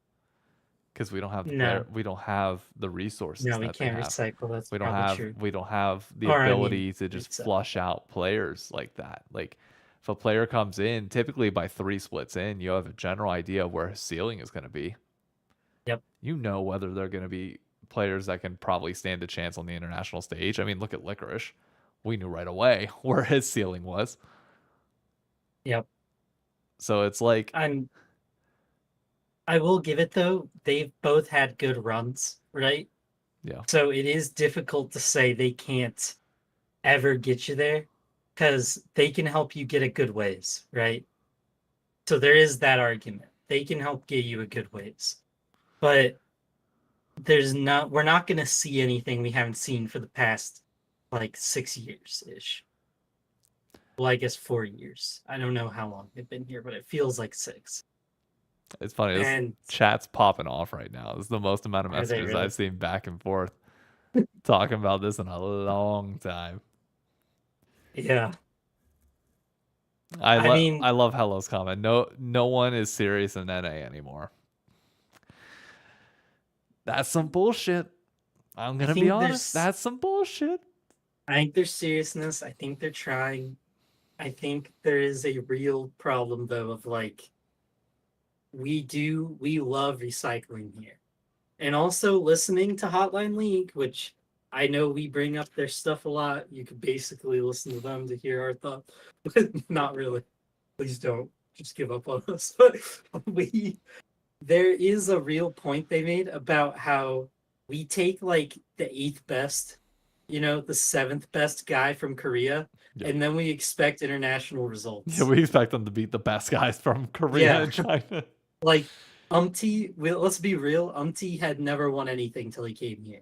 because No, we don't have the resources no, we that they can't have. recycle. That's We don't probably have true. we don't have the Or I mean, ability to just it's flush out players like that. Like if a player comes in, typically by 3 splits in, you have a general idea of where his ceiling is going to be. yep, You know whether they're going to be players that can probably stand a chance on the international stage. I mean, look at Licorice. We knew right away where his ceiling was. yep. So it's like, I'm. I will give it though. They've both had good runs, right? yeah, So it is difficult to say they can't ever get you there because they can help you get a good ways, right? So there is that argument. They can help get you a good ways. But we're not going to see anything we haven't seen for the past like 6 years ish. Well, I guess 4 years. I don't know how long they've been here, but it feels like six. it's funny. This And chat's popping off right now. This is the most amount of are they messages I've really? seen back and forth talking about this in a long time. Yeah. I mean, I love Hello's comment. No one is serious in NA anymore. That's some bullshit. I'm I gonna be think honest. there's That's some bullshit. I think there's seriousness. I think they're trying. I think there is a real problem though of like we love recycling here. And also listening to Hotline League, which I know we bring up their stuff a lot. You could basically listen to them to hear our thoughts, but not really. Please don't just give up on us. But we there is a real point they made about how we take like the eighth best, the seventh best guy from Korea, Yep. and then we expect international Yeah, results. we expect them to beat the best guys from Korea Yeah, and China. like let's be real, Umti had never won anything till he came here.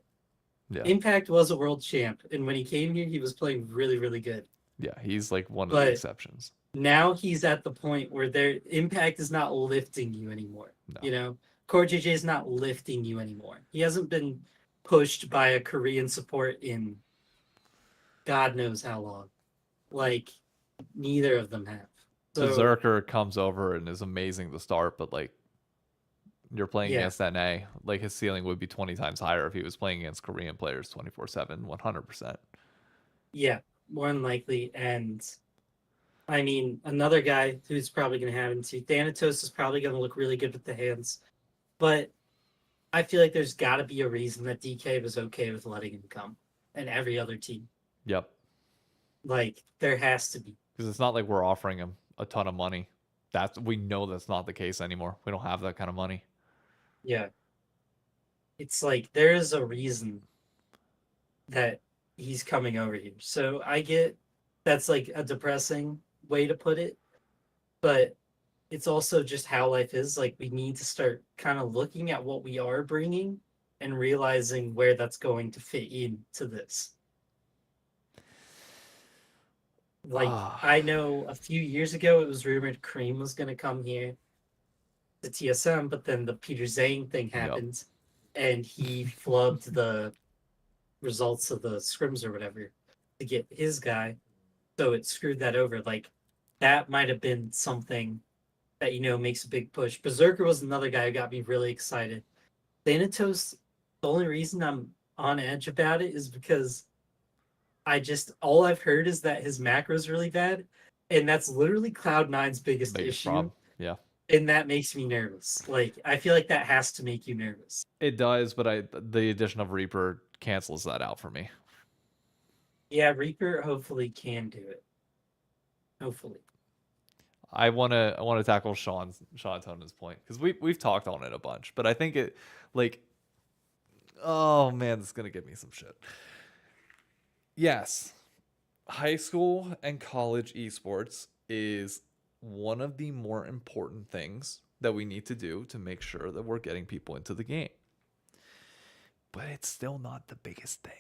Yeah. Impact was a world champ, and when he came here, he was playing really, really good. Yeah, he's like one of the But exceptions. now he's at the point where their impact is not lifting you anymore. No. Core JJ is not lifting you anymore. He hasn't been pushed by a Korean support in God knows how long. Like neither of them have. So Berserker comes over and is amazing to start, but like you're playing yeah, against NA, like his ceiling would be 20 times higher if he was playing against Korean players 24/7, 100%. yeah, more than likely. And I mean, another guy who's probably going to have into Thanatos is probably going to look really good with the hands, but I feel like there's got to be a reason that DK was okay with letting him come, and every other team. Yep. Like there has to be. Because it's not like we're offering him a ton of money. We know that's not the case anymore. We don't have that kind of money. Yeah, it's like there is a reason that he's coming over here. So I get that's like a depressing way to put it, but it's also just how life is. Like we need to start kind of looking at what we are bringing and realizing where that's going to fit into this. Like Ah, I know a few years ago it was rumored Cream was going to come here to TSM, but then the Peter Zane thing yep. happened and he flubbed the results of the scrims or whatever to get his guy. So it screwed that over. Like that might have been something that makes a big push. Berserker was another guy who got me really excited. Thanatos, the only reason I'm on edge about it is because all I've heard is that his macro is really bad, and that's literally Cloud9's biggest issue. problem. Yeah. And that makes me nervous. Like I feel like that has to make you nervous. It does, but the addition of Reaper cancels that out for me. Yeah, Reaper hopefully can do it. Hopefully. I wanna tackle Sean Tonen's point because we've talked on it a bunch, but I think it like, oh man, this is gonna give me some shit. Yes, high school and college esports is one of the more important things that we need to do to make sure that we're getting people into the game. But it's still not the biggest thing.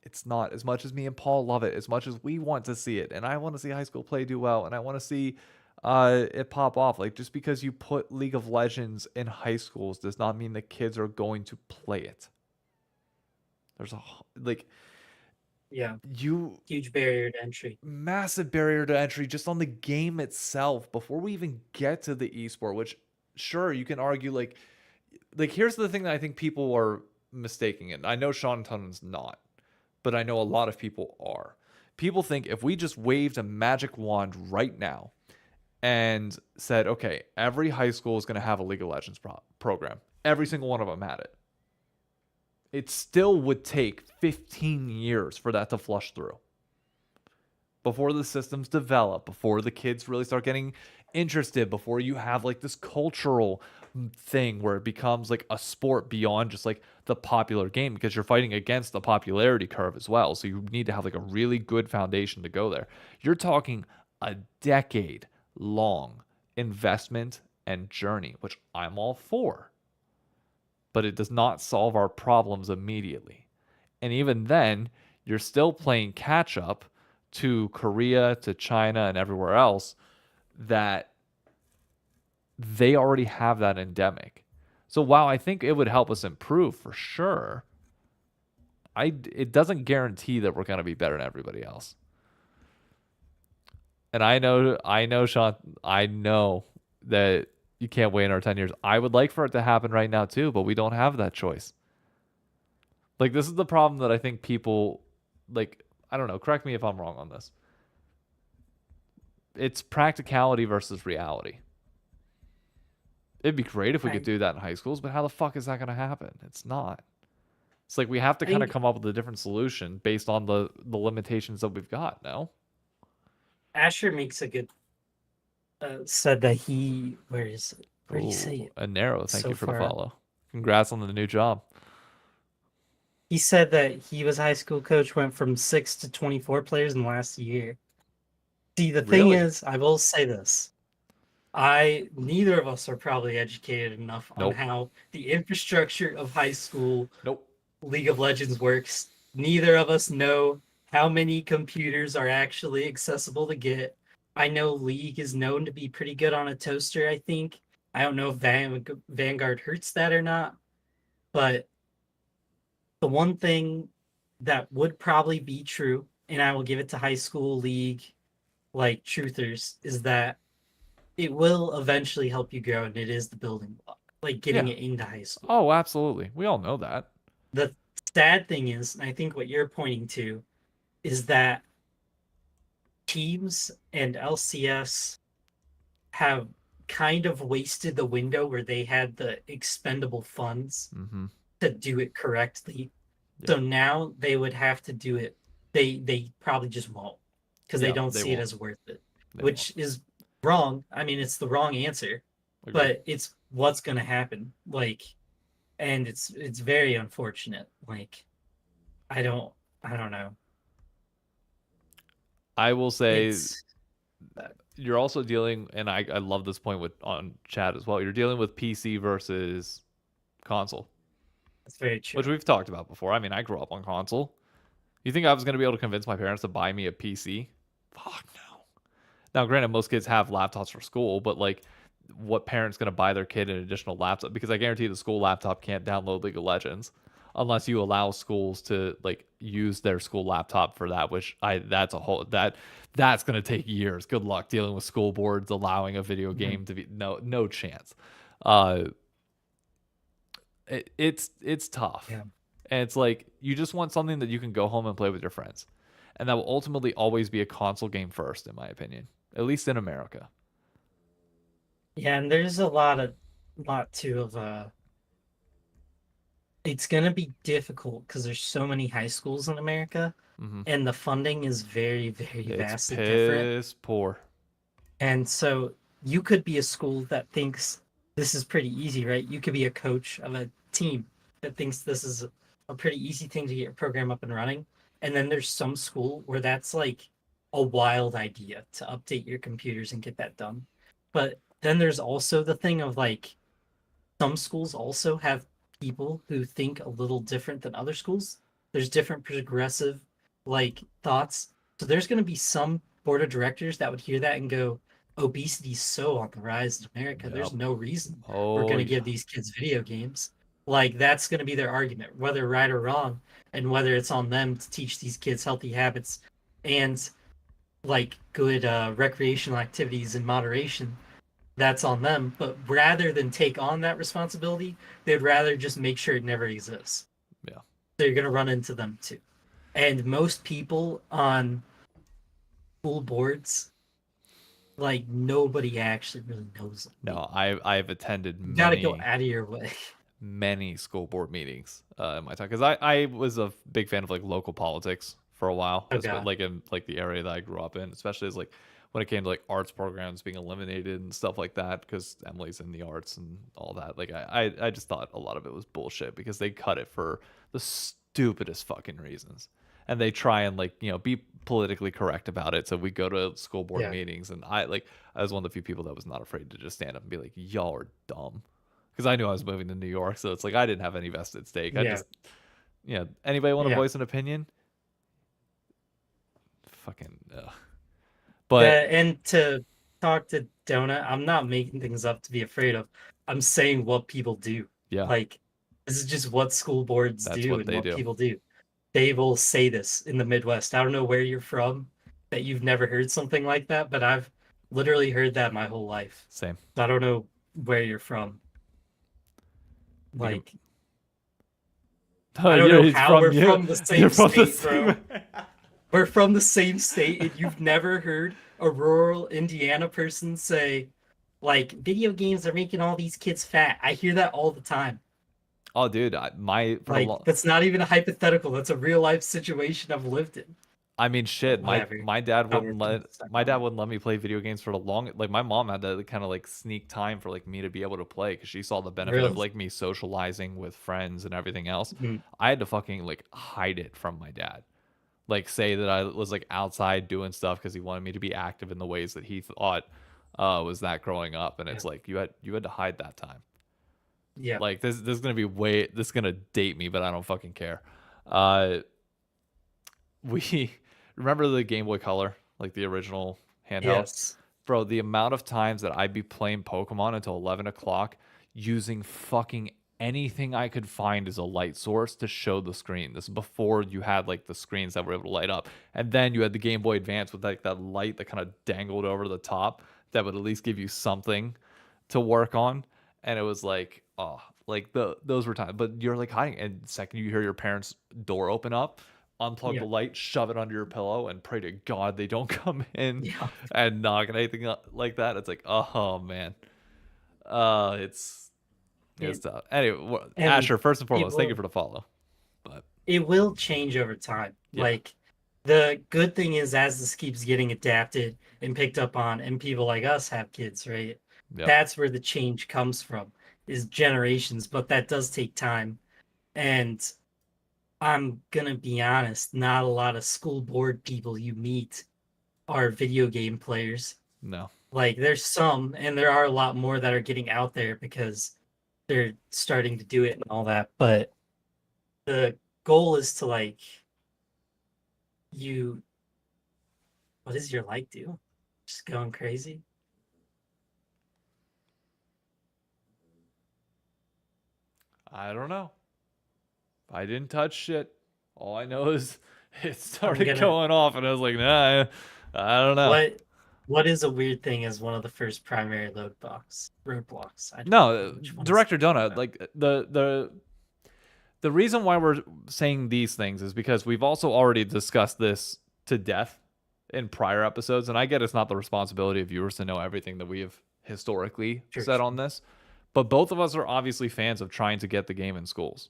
It's not. As much as me and Paul love it, as much as we want to see it, and I want to see high school play do well, and I want to see it pop off. Like, just because you put League of Legends in high schools does not mean the kids are going to play it. There's yeah, huge barrier to entry. Massive barrier to entry just on the game itself before we even get to the esport, which sure you can argue like here's the thing that I think people are mistaking it. I know Sean Tunnan's not, but I know a lot of people are. People think if we just waved a magic wand right now and said, okay, every high school is going to have a League of Legends program, every single one of them had it, it still would take 15 years for that to flush through. Before the systems develop, before the kids really start getting interested, before you have like this cultural thing where it becomes like a sport beyond just like the popular game, because you're fighting against the popularity curve as well. So you need to have like a really good foundation to go there. You're talking a decade long investment and journey, which I'm all for. But it does not solve our problems immediately. And even then, you're still playing catch up to Korea, to China, and everywhere else that they already have that endemic. So while I think it would help us improve for sure, it doesn't guarantee that we're going to be better than everybody else. And I know, Sean, I know that you can't wait another 10 years. I would like for it to happen right now too, but we don't have that choice. Like, this is the problem that I think people, like, I don't know, correct me if I'm wrong on this. It's practicality versus reality. It'd be great if we could do that in high schools, but how the fuck is that going to happen? It's not. It's like we have to kind of come up with a different solution based on the limitations that we've got, no? Asher makes a good said that where is it? Where do you say it? A narrow. Thank you for the follow. Congrats on the new job. He said that he was a high school coach, went from 6 to 24 players in the last year. See, the thing is, I will say this. Neither of us are probably educated enough on how the infrastructure of high school League of Legends works. Neither of us know how many computers are actually accessible to get. I know League is known to be pretty good on a toaster, I think. I don't know if Vanguard hurts that or not. But the one thing that would probably be true, and I will give it to high school League, like truthers, is that it will eventually help you grow, and it is the building block, like getting it into high school. Oh, absolutely. We all know that. The sad thing is, and I think what you're pointing to, is that teams and LCS have kind of wasted the window where they had the expendable funds to do it correctly. Yeah. So now they would have to do it. They probably just won't, because they don't see it as worth it, which is wrong. I mean, it's the wrong answer, but it's what's going to happen. Like, and it's very unfortunate. Like, I don't know. I will say you're also dealing, and I love this point on chat as well. You're dealing with PC versus console. That's very true. Which we've talked about before. I mean, I grew up on console. You think I was going to be able to convince my parents to buy me a PC? Fuck no. Now, granted, most kids have laptops for school, but like, what parent's going to buy their kid an additional laptop? Because I guarantee the school laptop can't download League of Legends. unless you allow schools to like use their school laptop for that, which that's a whole that's going to take years. Good luck dealing with school boards allowing a video Mhm. game to be no chance. Uh it's tough. Yeah. And it's like you just want something that you can go home and play with your friends. And that will ultimately always be a console game first, in my opinion. At least in America. Yeah, and there's a lot too of it's gonna be difficult because there's so many high schools in America, Hmm. and the funding is very, very It's vastly different. piss poor. And so you could be a school that thinks this is pretty easy, right? You could be a coach of a team that thinks this is a pretty easy thing to get your program up and running. And then there's some school where that's like a wild idea to update your computers and get that done. But then there's also the thing of like some schools also have people who think a little different than other schools. There's different progressive like thoughts. So there's going to be some board of directors that would hear that and go, obesity's so on the rise in America. There's Yep. no reason we're Oh going to give yeah. these kids video games. Like that's going to be their argument, whether right or wrong, and whether it's on them to teach these kids healthy habits and like good recreational activities in moderation, that's on them. But rather than take on that responsibility, they'd rather just make sure it never exists. Yeah. They're going to run into them too. And most people on school boards, like nobody actually really knows them. No, I've attended You got to go many out of your way. many school board meetings in my time because I was a big fan of like local politics for a while, Okay. like in like the area that I grew up in, especially as like when it came to like arts programs being eliminated and stuff like that because Emily's in the arts and all that. Like I just thought a lot of it was bullshit because they cut it for the stupidest fucking reasons. And they try and like, be politically correct about it. So we go to school board Yeah. meetings and I was one of the few people that was not afraid to just stand up and be like, y'all are dumb because I knew I was moving to New York, so it's like I didn't have any vested stake. I Yeah. just, anybody want to Yeah. voice an opinion? Fucking, Yeah. but And to talk to Donut, I'm not making things up to be afraid of. I'm saying what people do. yeah, Like, this is just what school boards that's do what and they what do. people do. They will say this in the Midwest. I don't know where you're from, that you've never heard something like that, but I've literally heard that my whole life. Same. I don't know where you're from. You can. Like, Oh, I don't know it's how from we're you. from the You're same from the state, same. bro. We're from the same state, and you've never heard a rural Indiana person say, like, video games are making all these kids fat. I hear that all the time. Oh, dude, my for a Like, long. that's not even a hypothetical. That's a real life situation I've lived in. I mean, But shit. My whatever. my dad Not wouldn't worth getting let stuck my dad on. wouldn't let me play video games for the long. Like my mom had to kind of like sneak time for like me to be able to play because she saw the benefit of Really? like me socializing with friends and everything else. Mhm. I had to fucking like hide it from my dad. Like say that I was like outside doing stuff because he wanted me to be active in the ways that he thought was that growing up, and Yeah. it's like you had to hide that time. Yeah. Like this is gonna be this is gonna date me, but I don't fucking care. Uh, we remember the Game Boy Color, like the original handheld, Yes. bro. The amount of times that I'd be playing Pokemon until 11 o'clock using fucking anything I could find as a light source to show the screen. This is before you had like the screens that were able to light up. And then you had the Game Boy Advance with like that light that kind of dangled over the top that would at least give you something to work on. And it was like, oh, like those were times. But you're like hiding, and the second you hear your parents' door open up, unplug the Yeah. light, shove it under your pillow, and pray to God they don't come in Yeah. and knock and anything like that. It's like, oh man, it's It, tough. Anyway, and Asher, first and it foremost, thank you will for the follow. But it will change over time. yeah, Like the good thing is as this keeps getting adapted and picked up on and people like us have kids, right? yep, That's where the change comes from is generations, but that does take time. And I'm gonna be honest, not a lot of school board people you meet are video game players. no, Like there's some, and there are a lot more that are getting out there because they're starting to do it and all that. But the goal is to like you what does your like do? Just going crazy? I don't know. I didn't touch shit. All I know is it started gonna going off, and I was like, nah, I don't know. what is a weird thing is one of the first primary roadblocks. I don't know No, which one's Director Donut, about. like the reason why we're saying these things is because we've also already discussed this to death in prior episodes, and I get it's not the responsibility of viewers to know everything that we have historically Sure, said on sure. this, but both of us are obviously fans of trying to get the game in schools,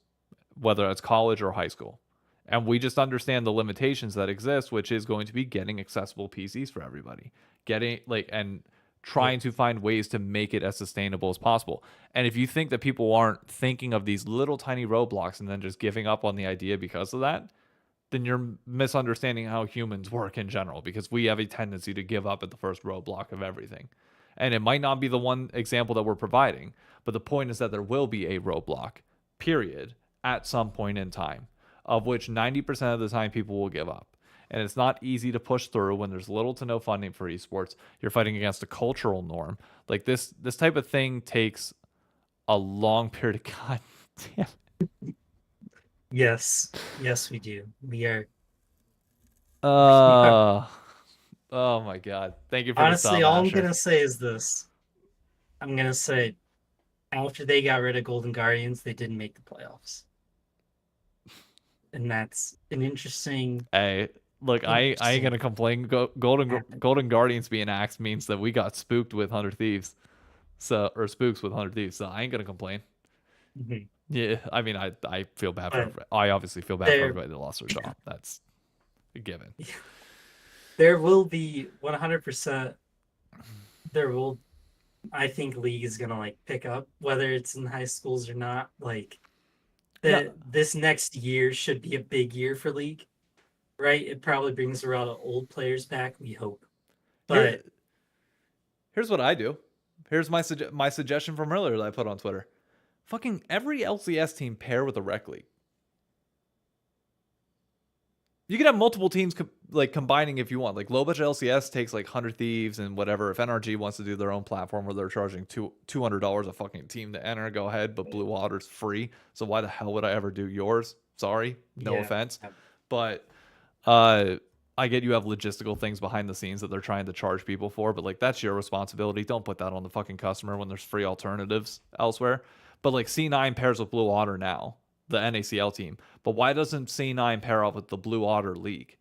whether it's college or high school. And we just understand the limitations that exist, which is going to be getting accessible PCs for everybody, getting like and Yeah. trying to find ways to make it as sustainable as possible. And if you think that people aren't thinking of these little tiny roadblocks and then just giving up on the idea because of that, then you're misunderstanding how humans work in general, because we have a tendency to give up at the first roadblock of everything. And it might not be the one example that we're providing, but the point is that there will be a roadblock, period, at some point in time, of which 90% of the time people will give up. And it's not easy to push through when there's little to no funding for esports. You're fighting against a cultural norm. Like this type of thing takes a long period of God damn. Yes. Yes, we do. We are we are Uh oh my god. Thank you for the honestly sub, all I'm Asher. gonna say is this. I'm gonna say after they got rid of Golden Guardians, they didn't make the playoffs. And that's an interesting Hey, look, I ain't gonna interesting complain. happened. Golden Guardians being axed means that we got spooked with 100 Thieves. So or spooks with 100 Thieves. So I ain't gonna complain. Mhm. Yeah, I mean I feel bad for But everybody. I obviously feel bad for there everybody that lost their job. That's a given. there will be 100% there will I think league is gonna like pick up whether it's in high schools or not. Like Yeah. this next year should be a big year for league, right? It probably brings a lot of old players back, we hope. Here But here's what I do. Here's my suggestion from earlier that I put on Twitter. Fucking every LCS team pair with a rec league. You can have multiple teams like combining if you want. Like low budget LCS takes like 100 Thieves and whatever. If NRG wants to do their own platform where they're charging $200 a fucking team to enter, go ahead. But Blue Water's free, so why the hell would I ever do yours? Sorry, no yeah, offense, but uh, I get you have logistical things behind the scenes that they're trying to charge people for, but like that's your responsibility. Don't put that on the fucking customer when there's free alternatives elsewhere. But like C9 pairs with Blue Water now, the NACL team. But why doesn't C9 pair up with the Blue Otter League?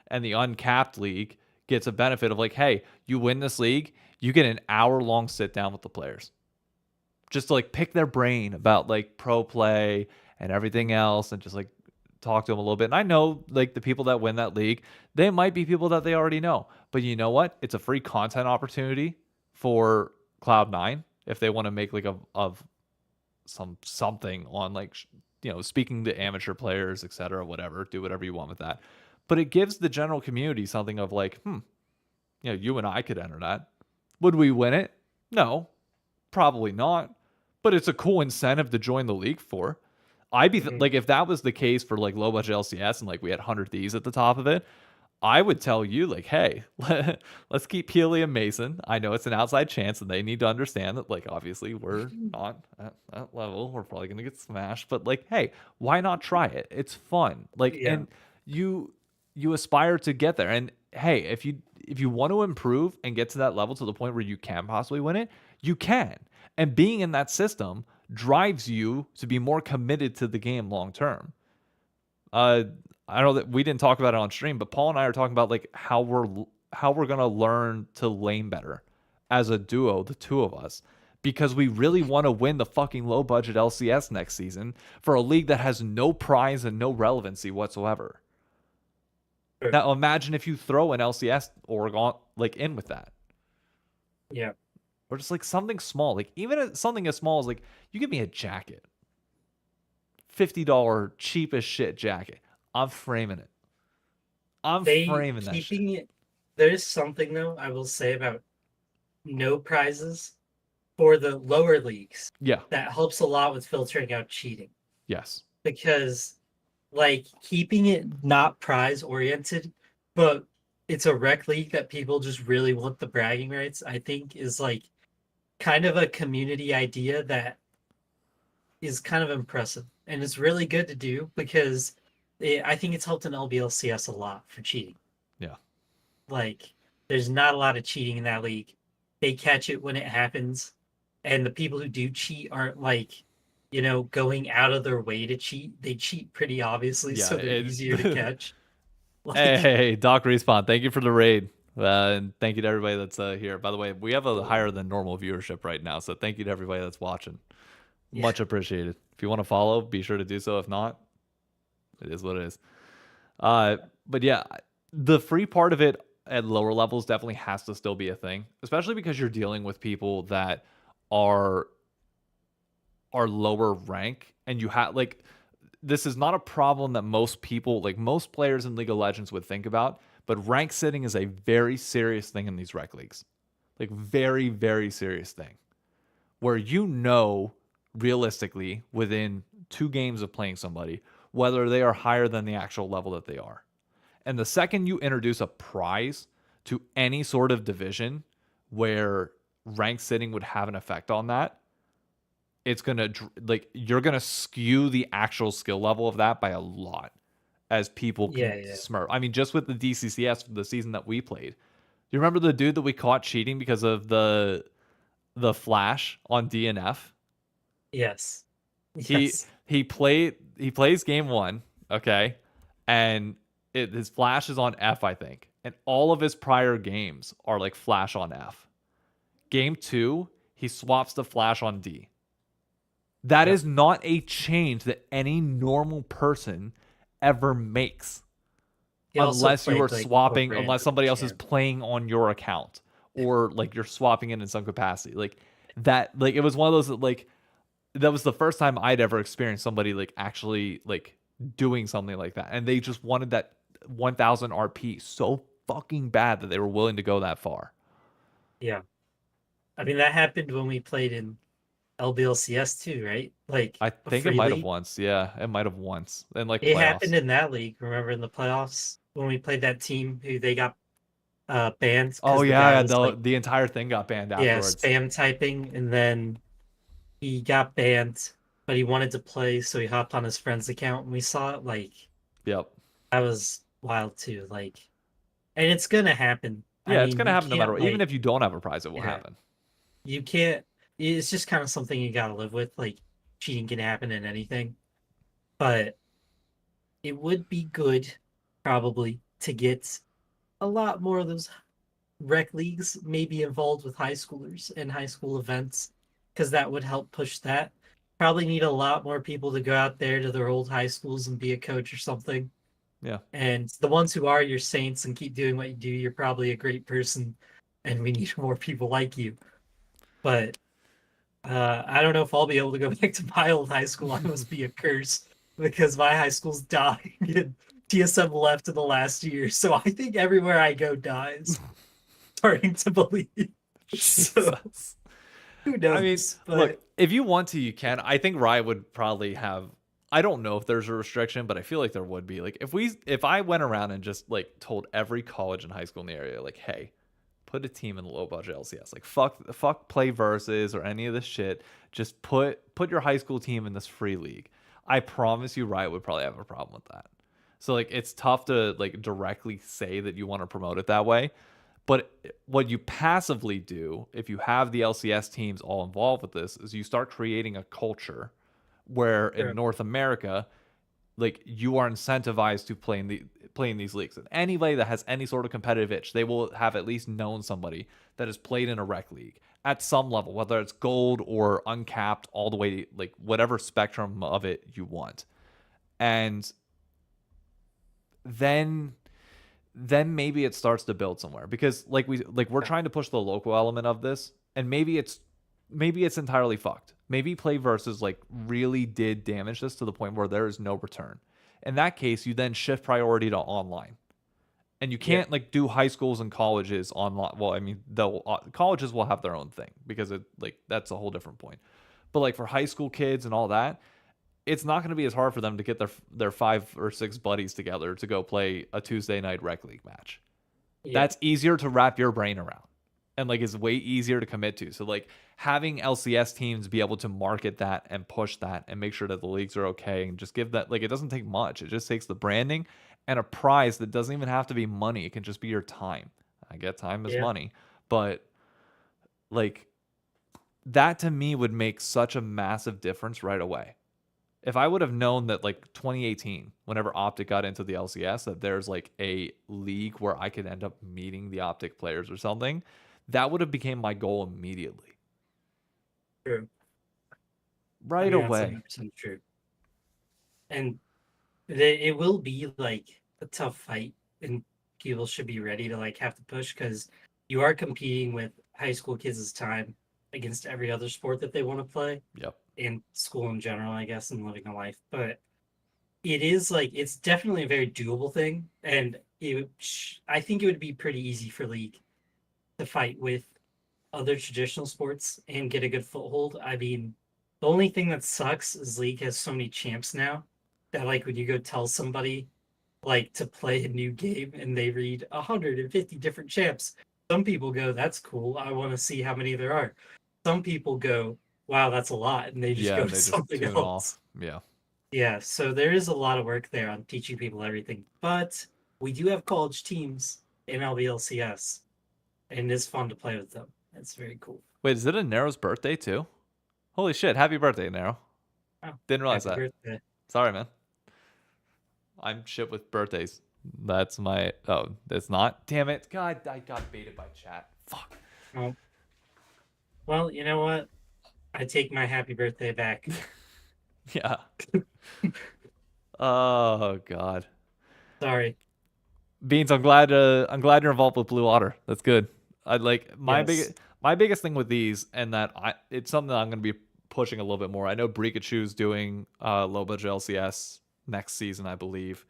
And the uncapped league gets a benefit of like, hey, you win this league, you get an hour-long sit down with the players. Just to like pick their brain about like pro play and everything else and just like talk to them a little bit. And I know like the people that win that league, they might be people that they already know. But you know what? It's a free content opportunity for Cloud9 if they want to make like of something on like speaking to amateur players, etc., whatever. Do whatever you want with that. But it gives the general community something of like, you and I could enter that. Would we win it? No, probably not. But it's a cool incentive to join the league for. I'd be mhm, like, if that was the case for like low budget LCS and like we had 100 Ds at the top of it, I would tell you like, hey, let's keep Healy and Mason. I know it's an outside chance, and they need to understand that like obviously we're not at that level. We're probably gonna get smashed, but like, hey, why not try it? It's fun. Like, yeah, and you aspire to get there. And hey, if you want to improve and get to that level to the point where you can possibly win it, you can. And being in that system drives you to be more committed to the game long term. Uh, I know that we didn't talk about it on stream, but Paul and I are talking about like how we're gonna learn to lane better as a duo, the two of us, because we really want to win the fucking low budget LCS next season for a league that has no prize and no relevancy whatsoever. sure. Now imagine if you throw an LCS Oregon like in with that, Yeah. or just like something small, like even something as small as like you give me a jacket, $50 cheap as shit jacket. I'm framing it. I'm They framing that shit. keeping it there is something though I will say about no prizes for the lower leagues Yeah. that helps a lot with filtering out cheating Yes. because like keeping it not prize oriented, but it's a rec league that people just really want the bragging rights, I think is like kind of a community idea that is kind of impressive. and it's really good to do because I think it's helped in LBLCS a lot for cheating. Yeah. Like, there's not a lot of cheating in that league. They catch it when it happens, and the people who do cheat aren't like, going out of their way to cheat. They cheat pretty obviously, Yeah. so they're easier to catch. Like, Hey, Doc Respawn, thank you for the raid. And thank you to everybody that's here. By the way, we have a higher than normal viewership right now, so thank you to everybody that's watching. yeah, Much appreciated. If you want to follow, be sure to do so. If not, it is what it is. But yeah, the free part of it at lower levels definitely has to still be a thing, especially because you're dealing with people that are lower rank, and you have like this is not a problem that most people, like most players in League of Legends, would think about. But rank sitting is a very serious thing in these rec leagues, like very, very serious thing, where realistically within 2 games of playing somebody whether they are higher than the actual level that they are. And the second you introduce a prize to any sort of division where rank sitting would have an effect on that, it's going to you're going to skew the actual skill level of that by a lot as people can yeah, smurf. I mean, just with the DCCS, the season that we played, you remember the dude that we caught cheating because of the flash on DNF? yes, He yes, he plays game 1, okay? And his flash is on F, I think. And all of his prior games are like flash on F. Game 2, he swaps the flash on D. That yep. is not a change that any normal person ever makes. He also Unless you are played like a swapping, unless random somebody else is champ. playing on your account, or like you're swapping it in some capacity. Like that, like it was one of those that like that was the first time I'd ever experienced somebody like actually like doing something like that. And they just wanted that 1000 RP so fucking bad that they were willing to go that far. Yeah, I mean that happened when we played in LBLCS too, right? Like I a think it free might have league. once. Yeah, it might have once in like It happened playoffs. in that league. Remember in the playoffs when we played that team who they got banned Oh because the yeah, guy yeah, was like, the entire thing got banned yeah, afterwards. spam typing, and then he got banned, but he wanted to play, so he hopped on his friend's account, and we saw it. Like Yep. that was wild too. Like, and it's gonna happen. I Yeah, it's mean, gonna you happen no matter can't what. Even like, if you don't have a prize, it will yeah, happen. you can't. It's just kind of something you gotta live with. Like, cheating can happen in anything, but it would be good, probably, to get a lot more of those rec leagues maybe involved with high schoolers and high school events because that would help push that. Probably need a lot more people to go out there to their old high schools and be a coach or something. Yeah. And the ones who are your saints and keep doing what you do, you're probably a great person, and we need more people like you. But I don't know if I'll be able to go back to my old high school. I must be a curse because my high school's dying and TSM left in the last year. So I think everywhere I go dies. Starting to believe. So Jesus. who I mean, knows? look, But if you want to, you can. I think Riot would probably have. I don't know if there's a restriction, but I feel like there would be. Like if I went around and just like told every college and high school in the area, like, hey, put a team in the low budget LCS. Like fuck play versus or any of this shit. Just put your high school team in this free league. I promise you, Riot would probably have a problem with that. So like it's tough to like directly say that you want to promote it that way. But what you passively do, if you have the LCS teams all involved with this, is you start creating a culture where in sure. North America, like you are incentivized to play in these leagues. And anybody that has any sort of competitive itch, they will have at least known somebody that has played in a rec league at some level, whether it's gold or uncapped, all the way like whatever spectrum of it you want. And then maybe it starts to build somewhere because we're Yeah. trying to push the local element of this, and maybe it's entirely fucked. Maybe play versus like really did damage this to the point where there is no return. In that case, you then shift priority to online, and you Yeah. can't like do high schools and colleges online. Well, I mean, colleges will have their own thing because it like that's a whole different point. But like for high school kids and all that, it's not going to be as hard for them to get their 5 or 6 buddies together to go play a Tuesday night rec league match. Yeah. That's easier to wrap your brain around. and like is way easier to commit to. So like having LCS teams be able to market that and push that and make sure that the leagues are okay and just give that, like, it doesn't take much. It just takes the branding and a prize that doesn't even have to be money. It can just be your time. I get time is Yeah. money, but like that to me would make such a massive difference right away. If I would have known that like 2018, whenever Optic got into the LCS, that there's like a league where I could end up meeting the Optic players or something, that would have became my goal immediately. True. I Right mean, that's away. 100% true. And it will be like a tough fight, and people should be ready to like have to push because you are competing with high school kids' time against every other sport that they want to play Yep. and school in general, I guess, and living a life. But it is like it's definitely a very doable thing, and I think it would be pretty easy for League to fight with other traditional sports and get a good foothold. I mean, the only thing that sucks is League has so many champs now that like when you go tell somebody like to play a new game and they read 150 different champs, some people go, "That's cool. I want to see how many there are." Some people go, "Wow, that's a lot," and they just Yeah, go and to they just something tune else. off. Yeah. Yeah, so there is a lot of work there on teaching people everything, but we do have college teams in LVLCS, and it is fun to play with them. It's very cool. Wait, is it a Nero's birthday too? Holy shit, happy birthday, Nero. Oh, Didn't realize happy that. birthday. Sorry, man. I'm shit with birthdays. That's my. Oh, it's not? Damn it. God, I got baited by chat. Fuck. Oh, well, you know what? I take my happy birthday back. Yeah. Oh, God. Sorry. Beans, I'm glad you're involved with Blue Otter. That's good. I like Yes. my biggest thing with these, and that it's something that I'm gonna be pushing a little bit more. I know Brikachu's doing low budget LCS next season, I believe.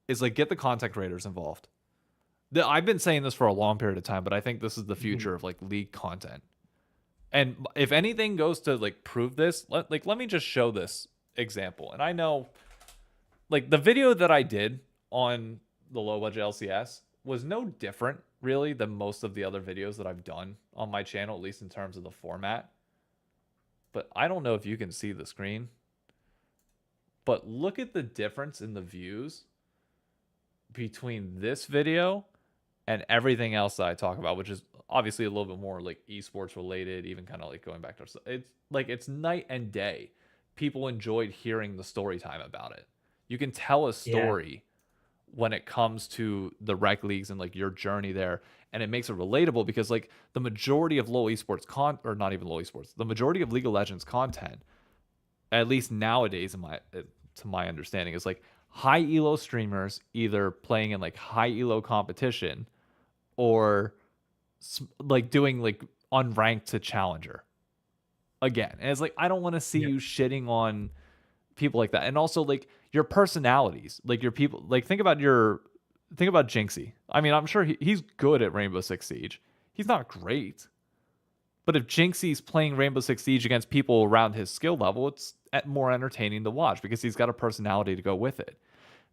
Is like get the content creators involved. I've been saying this for a long period of time, but I think this is the Mhm. future of like league content. And if anything goes to like prove this, let me just show this example. And I know like the video that I did on the low budget LCS was no different really than most of the other videos that I've done on my channel, at least in terms of the format. But I don't know if you can see the screen. But look at the difference in the views between this video and everything else that I talk about, which is obviously a little bit more like esports related, even kind of like going back to it's like it's night and day. People enjoyed hearing the story time about it. You can tell a Yeah. story when it comes to the rec leagues and like your journey there, and it makes it relatable because like the majority of low esports or not even low esports, the majority of League of Legends content, at least nowadays in my to my understanding, is like high elo streamers either playing in like high elo competition or like doing like unranked to challenger again. And it's like I don't want to see Yep. you shitting on people like that. And also like your personalities, like your people, like think about Jinxie. I mean, I'm sure he's good at Rainbow Six Siege. He's not great, but if Jinxie's playing Rainbow Six Siege against people around his skill level, it's more entertaining to watch because he's got a personality to go with it.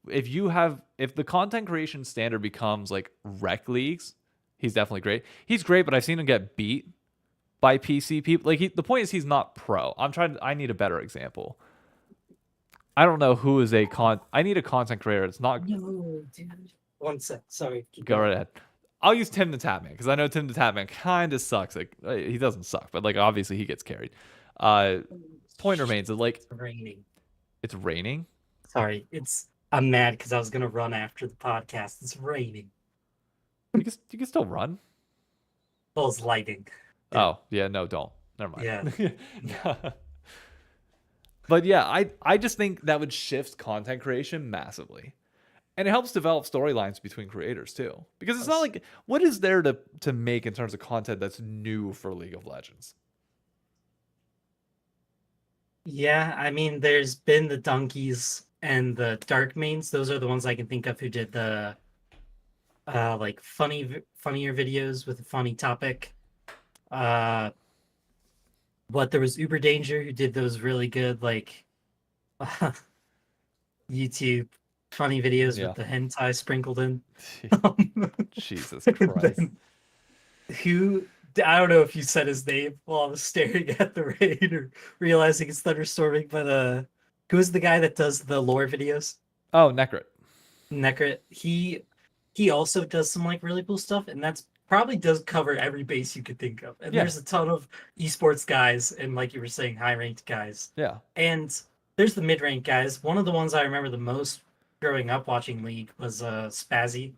If the content creation standard becomes like rec leagues, he's definitely great. He's great, but I've seen him get beat by PC people. Like the point is he's not pro. I need a better example. I don't know who is I need a content creator. It's not. No, dude. One sec. Sorry. Keep Go right going. ahead. I'll use Tim the Tapman because I know Tim the Tapman kind of sucks. Like he doesn't suck, but like obviously he gets carried. Uh, Point remains that like It's raining. it's raining. Sorry. I'm mad because I was gonna run after the podcast. It's raining. You can still run. Well, it's lighting. Yeah. Oh yeah, no, don't. Never Yeah. mind. But yeah, I just think that would shift content creation massively. And it helps develop storylines between creators too. Because it's not like what is there to make in terms of content that's new for League of Legends? Yeah, I mean, there's been the donkeys and the dark mains. Those are the ones I can think of who did the like funnier videos with a funny topic. Uh, what there was Uber Danger who did those really good like YouTube funny videos Yeah. with the hentai sprinkled in. Jesus And Christ. then who I don't know if you said his name while I was staring at the rain or realizing it's thunderstorming, but who's the guy that does the lore videos? Oh, Necrit. Necrit. He also does some like really cool stuff, and that's probably does cover every base you could think of. And Yeah. there's a ton of esports guys and like you were saying, high ranked guys. Yeah. And there's the mid ranked guys. One of the ones I remember the most growing up watching League was Spazzy.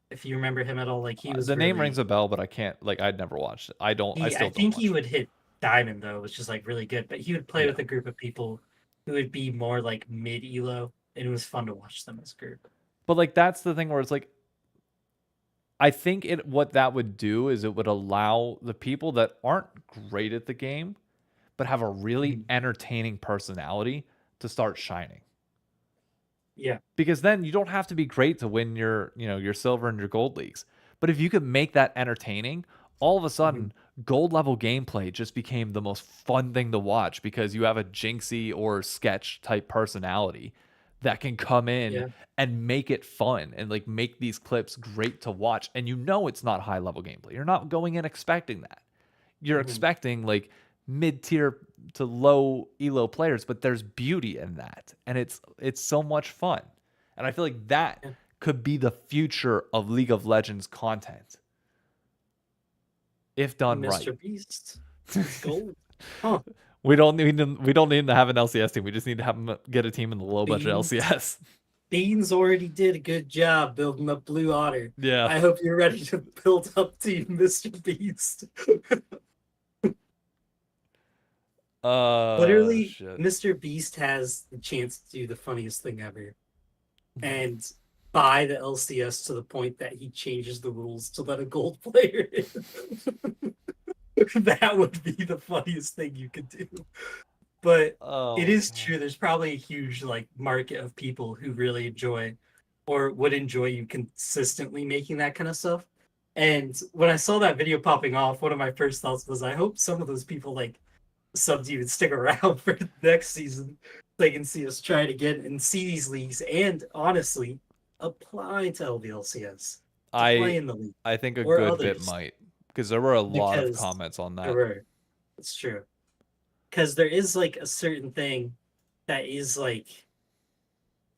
If you remember him at all, like he was The name rings really a bell, but I can't. Like, I'd never watched it. I I still don't think he watch it. would hit Diamond though, which is like really good. But he would play Yeah. with a group of people who would be more like mid elo, and it was fun to watch them as a group. But like, that's the thing where it's like, I think what that would do is it would allow the people that aren't great at the game, but have a really Mhm. entertaining personality to start shining. Yeah. Because then you don't have to be great to win your silver and your gold leagues. But if you could make that entertaining, all of a Mhm. sudden gold level gameplay just became the most fun thing to watch because you have a Jinxie or Sketch type personality that can come in Yeah. and make it fun and like make these clips great to watch. And you know it's not high level gameplay. You're not going in expecting that. You're Mhm. expecting like mid-tier to low elo players, but there's beauty in that. And it's so much fun. And I feel like that Yeah. could be the future of League of Legends content if done Mr. right. Beast is gold. Huh. We don't need to have an LCS team. We just need to have them get a team in the low budget Beans. LCS. Beans already did a good job building up Blue Otter. Yeah. I hope you're ready to build up Team Mr. Beast. Literally, Shit. Mr. Beast has the chance to do the funniest thing ever and buy the LCS to the point that he changes the rules to let a gold player in. That would be the funniest thing you could do. But it Oh is true. There's probably a huge like market of people who really enjoy or would enjoy you consistently making that kind of stuff. And when I saw that video popping off, one of my first thoughts was, I hope some of those people like subs even stick around for next season. They can see us try it again and see these leagues and honestly apply to LVLCS to play I in the league I think a or good bit others might because there were a lot of because comments on there that. were. It's true. Because there is like a certain thing that is like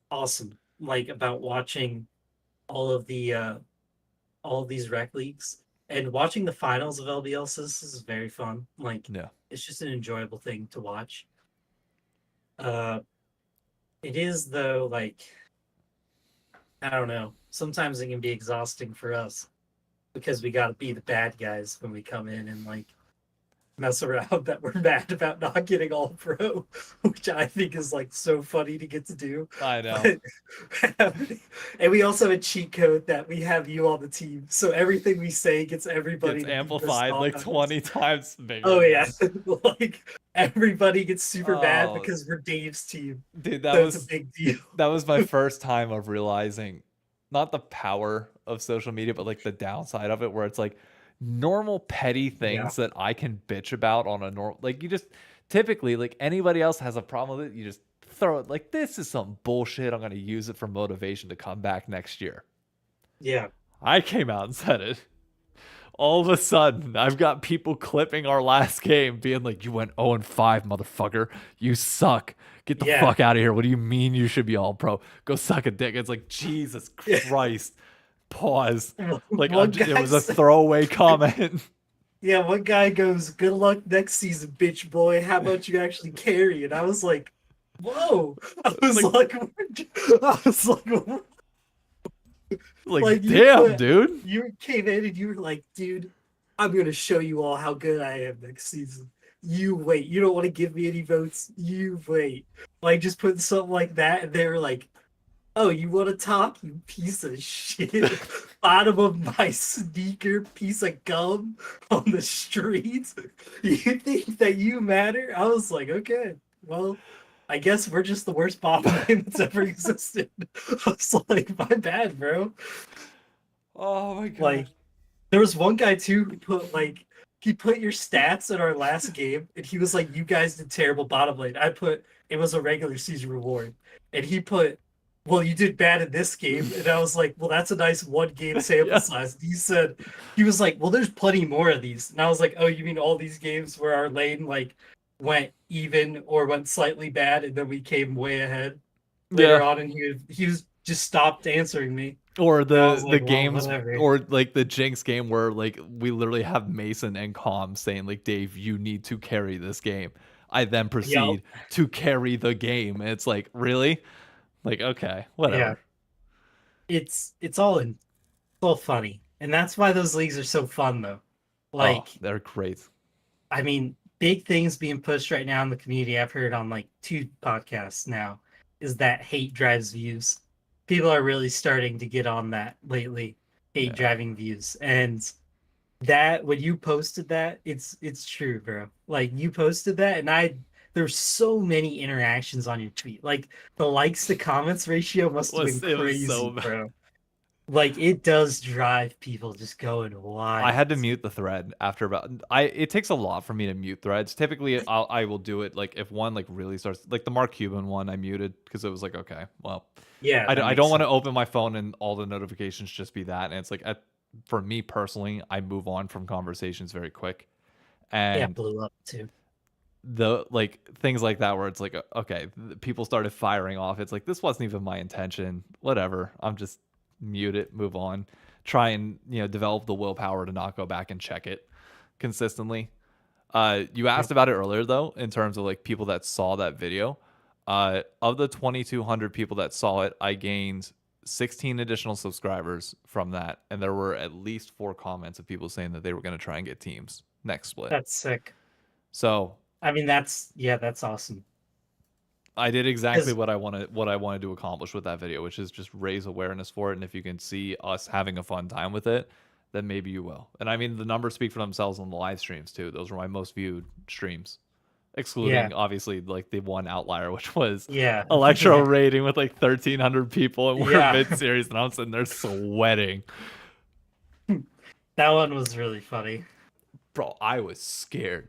awesome, like about watching all of the all of these rec leagues and watching the finals of LBLs is very fun. Like Yeah. it's just an enjoyable thing to watch. Uh it is though, like I don't know. Sometimes it can be exhausting for us because we gotta be the bad guys when we come in and like mess around that we're mad about not getting all pro, which I think is like so funny to get to do. I know. But and we also have a cheat code that we have you on the team, so everything we say gets everybody Gets to be pissed amplified off like at us. 20 times bigger Oh than yeah, us. like everybody gets super mad Oh, because we're Dave's team, dude, so it's a big deal. that was my first time of realizing not the power of social media, but like the downside of it, where it's like normal petty Yeah, things that I can bitch about on a normal, like you just typically, like anybody else has a problem with it, you just throw it like this is some bullshit. I'm going to use it for motivation to come back next year. yeah, I came out and said it. All of a sudden, I've got people clipping our last game being like, you went 0-5, motherfucker. You suck. Get the yeah. fuck out of here. What do you mean you should be all pro? Go suck a dick. It's like, Jesus Christ. Pause. Like, One it guy was a said, throwaway comment. yeah, one guy goes, "Good luck next season, bitch boy. How about you actually carry?" And I was like, "Whoa!" I was Like, I was like, you damn, put, dude. you came in and you were like, "Dude, I'm gonna show you all how good I am next season. You wait. You don't want to give me any votes. You wait." Like, just putting something like that, and they were like, "Oh, you want to talk, you piece of shit? Bottom of my sneaker, piece of gum on the streets. You think that you matter?" I was like, okay, well, I guess we're just the worst bottom lane that's ever existed. I was like, my bad, bro. Oh my God. Like, there was one guy too who put like he put your stats in our last game, and he was like, "You guys did terrible bottom lane." I put it was a regular season reward, and he put well, you did bad in this game. And I was like, well, that's a nice 1 game sample Yeah. size. And he was like, well, there's plenty more of these. And I was like, oh, you mean all these games where our lane like went even or went slightly bad, and then we came way ahead Yeah. later on, and he was just stopped answering me. Or And I was the like, well, games, whatever. or like the Jinx game where like we literally have Mason and Calm saying like, Dave, you need to carry this game. I then Yep. proceed to carry the game. And it's like, really? Like, okay, Yeah. whatever. It's all funny. And that's why those leagues are so fun though. Oh, Like, they're great. I mean, big things being pushed right now in the community, I've heard on like 2 podcasts now, is that hate drives views. People are really starting to get on that lately, hate Yeah. driving views. And that when you posted that, it's true, bro. Like you posted that, and there's so many interactions on your tweet. Like the likes to comments ratio must have been It was so crazy, bad. bro. Like it does drive people just going I had wild. to mute the thread after about it takes a lot for me to mute threads. Typically I will do it like if one like really starts like the Mark Cuban one I muted because it was like, okay, well, Yeah, that I makes don't want to sense. open my phone and all the notifications just be that. And it's like for me personally, I move on from conversations very quick. Yeah, And blew up too. the like things like that where it's like, okay, people started firing off. It's like this wasn't even my intention. Whatever. I'm just mute it, move on, try and develop the willpower to not go back and check it consistently. You asked about it earlier though, in terms of like people that saw that video. Of the 2,200 people that saw it, I gained 16 additional subscribers from that, and there were at least 4 comments of people saying that they were going to try and get teams next split. That's sick. So I mean, that's awesome. I did exactly 'Cause what I wanted to accomplish with that video, which is just raise awareness for it. And if you can see us having a fun time with it, then maybe you will. And I mean, the numbers speak for themselves on the live streams too. Those were my most viewed streams, yeah, excluding obviously like the one outlier, which was yeah, Electro yeah, rating with like 1,300 people, and we're yeah. mid series, and I'm sitting there sweating. That one was really funny. Bro, I was scared.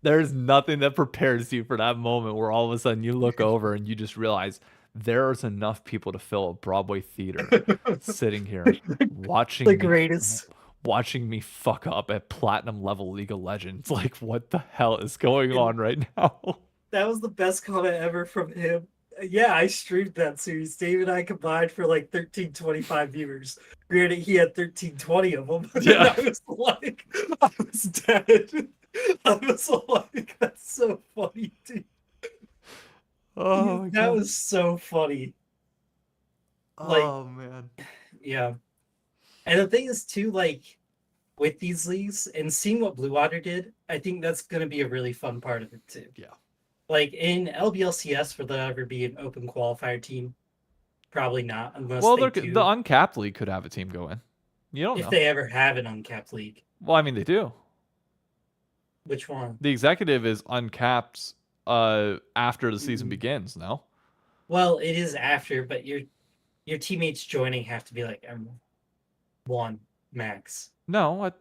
There's nothing that prepares you for that moment where all of a sudden you look over and you just realize there's enough people to fill a Broadway theater sitting here The watching me greatest. watching me fuck up at platinum level League of Legends. Like, what the hell is going on right now? That was the best comment ever from him. Yeah, I streamed that series. Dave and I combined for like 1325 viewers. Granted, he had 1320 of them. And Yeah. I was like, I was dead. I was like, that's so funny, dude. Oh my That god. was so funny. Like, Oh man. yeah. And the thing is, too, like, with these leagues and seeing what Blue Water did, I think that's going to be a really fun part of it, too. Yeah. Like, in LBLCS, will there ever be an open qualifier team? Probably not, unless Well, they the do. uncapped league could have a team go in. You don't If know. they ever have an uncapped league. Well, I mean, they do. Which one? The executive is uncapped after the season begins, no? Well, it is after, but your teammates joining have to be like one max. No, Like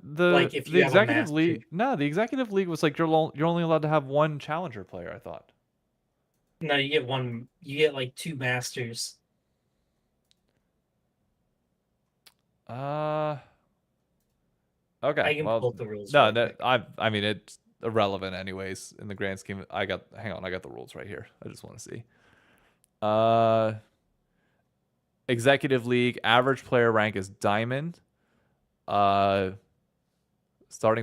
if the you have a executive master. league. No, the executive league was like you're only allowed to have one challenger player. I thought. No, you get one. You get like 2 masters. Okay. I can Well, pull up the rules. no, Real quick. I mean it's irrelevant anyways in the grand scheme. Hang on, I got the rules right here. I just want to see. Executive league average player rank is diamond. Starting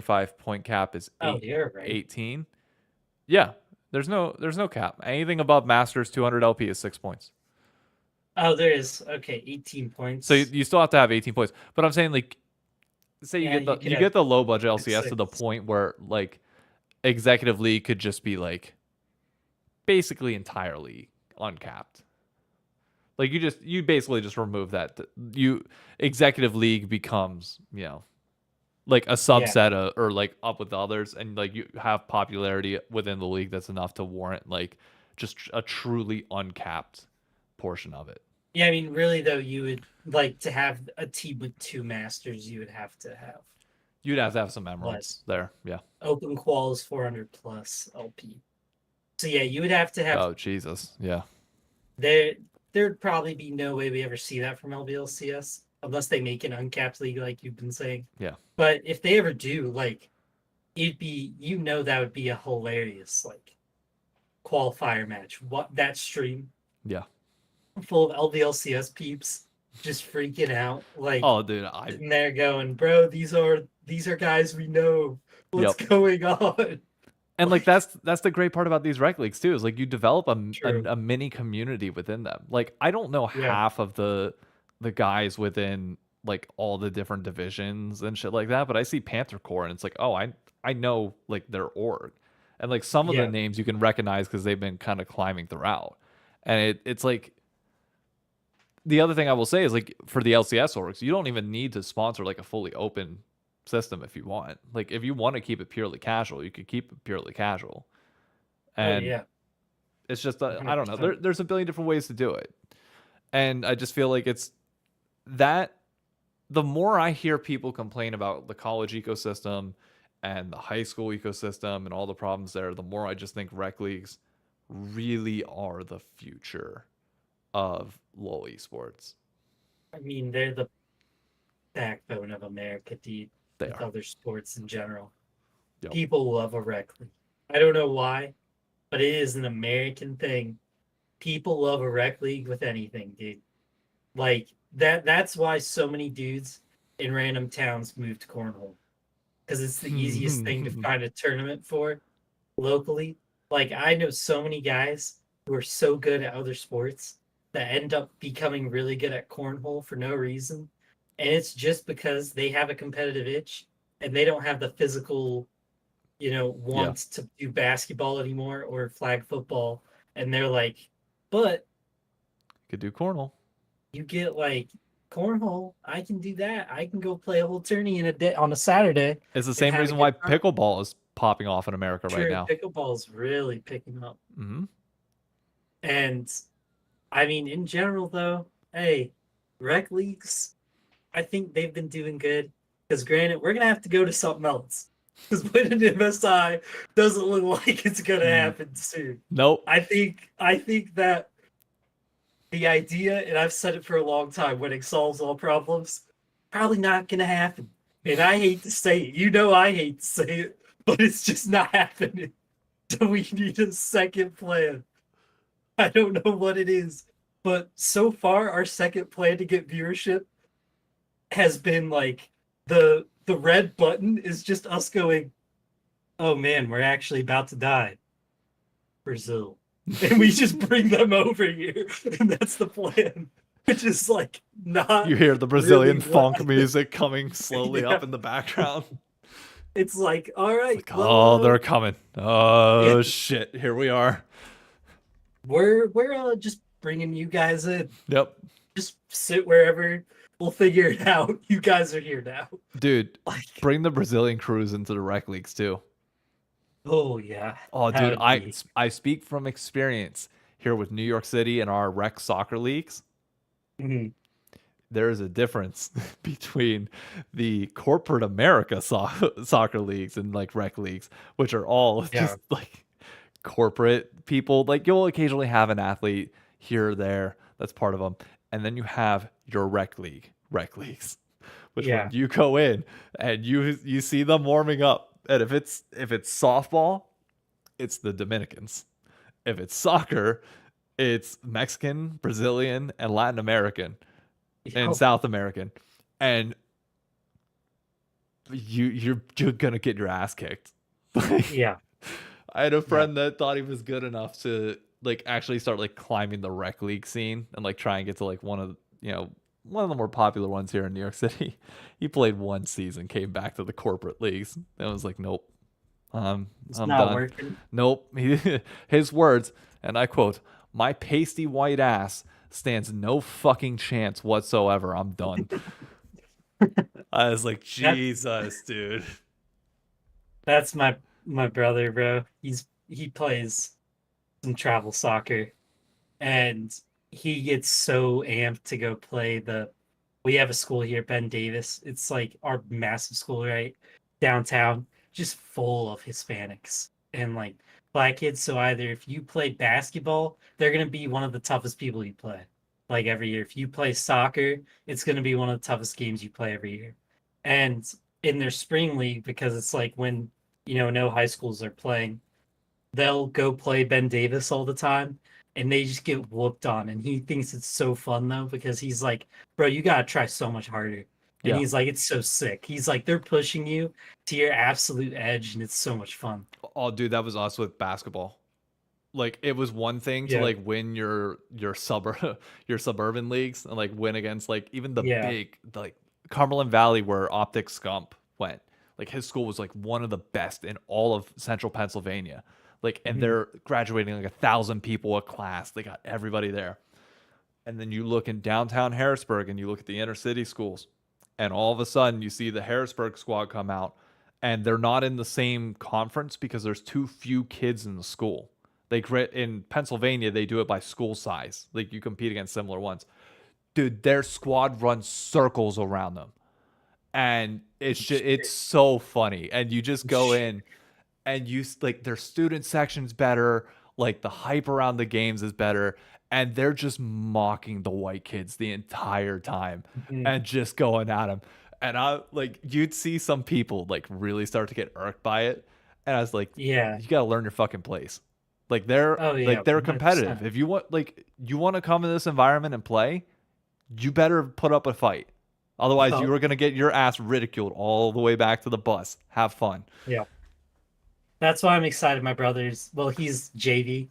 5 point cap is You're right. 18. Yeah, there's no cap. Anything above masters 200 LP is 6 points. Oh, there is. Okay, 18 points. So you still have to have 18 points. But I'm saying like, say Yeah, you get the low budget LCS to the point where like executive league could just be like basically entirely uncapped. Like you basically just remove that. You executive league becomes like a subset of, or like up with the others, and like you have popularity within the league that's enough to warrant like just a truly uncapped portion of it. Yeah, I mean, really though, you would like to have a team with 2 masters. You would have to have. You'd have to have some emeralds there. Yeah. Open quals 400 plus LP. So yeah, you would have to have. Oh Jesus. Yeah. There, there'd probably be no way we ever see that from LVLCS unless they make an uncapped league like you've been saying. Yeah. But if they ever do, like, it'd be, that would be a hilarious like qualifier match. What, that stream Yeah. full of LVLCS peeps just freaking out, like Oh, dude, sitting there going, "Bro, these are guys we know. What's Yep. going on?" And like that's the great part about these rec leagues too, is like you develop True. a mini community within them. Like I don't know Yeah. half of the guys within like all the different divisions and shit like that, but I see Panther Core and it's like, oh, I know like their org. And like some of the Yeah. names you can recognize because they've been kind of climbing throughout. And it's like the other thing I will say is like for the LCS orgs, you don't even need to sponsor like a fully open system if you want. Like if you want to keep it purely casual, you could keep it purely casual. Oh And yeah. it's just I don't know. 100%. There's a billion different ways to do it. And I just feel like it's that the more I hear people complain about the college ecosystem and the high school ecosystem and all the problems there, the more I just think rec leagues really are the future of LoL esports. I mean, they're the backbone of America, dude, They with are. other sports in general. Yep. People love a rec league. I don't know why, but it is an American thing. People love a rec league with anything, dude. Like that's why so many dudes in random towns move to cornhole. Because it's the easiest thing to find a tournament for locally. Like I know so many guys who are so good at other sports that end up becoming really good at cornhole for no reason. And it's just because they have a competitive itch and they don't have the physical, Yeah. want to do basketball anymore or flag football. And they're like, but Could do cornhole. you get like cornhole, I can do that. I can go play a whole tourney in a day on a Saturday It's the and same have a reason why good time. pickleball is popping off in America right True, now. pickleball's really picking up. Hmm. And I mean, in general, though, hey, rec leagues, I think they've been doing good. Because granted, we're gonna have to go to something else. Because winning MSI doesn't look like it's gonna happen soon. Nope. I think that the idea, and I've said it for a long time, winning solves all problems, probably not gonna happen. And I hate to say it, I hate to say it, but it's just not happening. So we need a second plan. I don't know what it is, but so far our second plan to get viewership has been like the red button is just us going, "Oh man, we're actually about to die." Brazil. And we just bring them over here, and that's the plan. Which is like not You hear the Brazilian really what funk music coming slowly yeah. up in the background. It's like, all right, Like, well, oh, they're coming. Oh shit, here we are. we're just bringing you guys in. Yep. Just sit wherever. We'll figure it out. You guys are here now. Dude, Like, bring the Brazilian crews into the rec leagues too. oh yeah, Oh, that dude, would be. I speak from experience here with New York City and our rec soccer leagues. Mhm. There is a difference between the corporate America soccer leagues and like rec leagues, which are all Yeah, just like corporate people. Like you'll occasionally have an athlete here or there that's part of them, and then you have your rec leagues, which when yeah, you go in and you see them warming up, and if it's softball, it's the Dominicans. If it's soccer, it's Mexican, Brazilian, and Latin American and Yo, South American, and you're gonna get your ass kicked. Like yeah, I had a yeah. friend that thought he was good enough to like actually start like climbing the rec league scene and like try and get to like one of the more popular ones here in New York City. He played one season, came back to the corporate leagues, and was like, nope, It's I'm not done. working. Nope. His words, and I quote, "My pasty white ass stands no fucking chance whatsoever. I'm done." I was like, That Jesus, dude. that's my brother, bro. He plays some travel soccer, and he gets so amped to go play the. We have a school here, Ben Davis. It's like our massive school, right downtown, just full of Hispanics and like black kids. So either if you play basketball, they're gonna be one of the toughest people you play. like every year. If you play soccer, it's going to be one of the toughest games you play every year. And in their spring league, because it's like when, no high schools are playing, they'll go play Ben Davis all the time and they just get whooped on. And he thinks it's so fun though, because he's like, bro, you got to try so much harder. And Yeah. he's like, it's so sick. He's like, they're pushing you to your absolute edge and it's so much fun. Oh, dude, that was us with basketball. Like it was one thing to Yeah. like win your suburb your suburban leagues and like win against like even the Yeah. big like Cumberland Valley where Optic Scump went. Like his school was like one of the best in all of central Pennsylvania. Like and Mhm. they're graduating like 1,000 people a class. They got everybody there. And then you look in downtown Harrisburg and you look at the inner city schools, and all of a sudden you see the Harrisburg squad come out, and they're not in the same conference because there's too few kids in the school. They in Pennsylvania they do it by school size. Like you compete against similar ones. Dude, their squad runs circles around them, and it's so funny. And you just go in and you like their student section's better, like the hype around the games is better, and they're just mocking the white kids the entire time Mhm. and just going at them. And I like you'd see some people like really start to get irked by it, and I was like, Yeah. you gotta learn your fucking place. Oh yeah, Like they're competitive. 100%. If you want to come in this environment and play, you better put up a fight. Otherwise, you Yup. are gonna get your ass ridiculed all the way back to the bus. Have fun. Yeah. That's why I'm excited. My brother's, well, he's JV,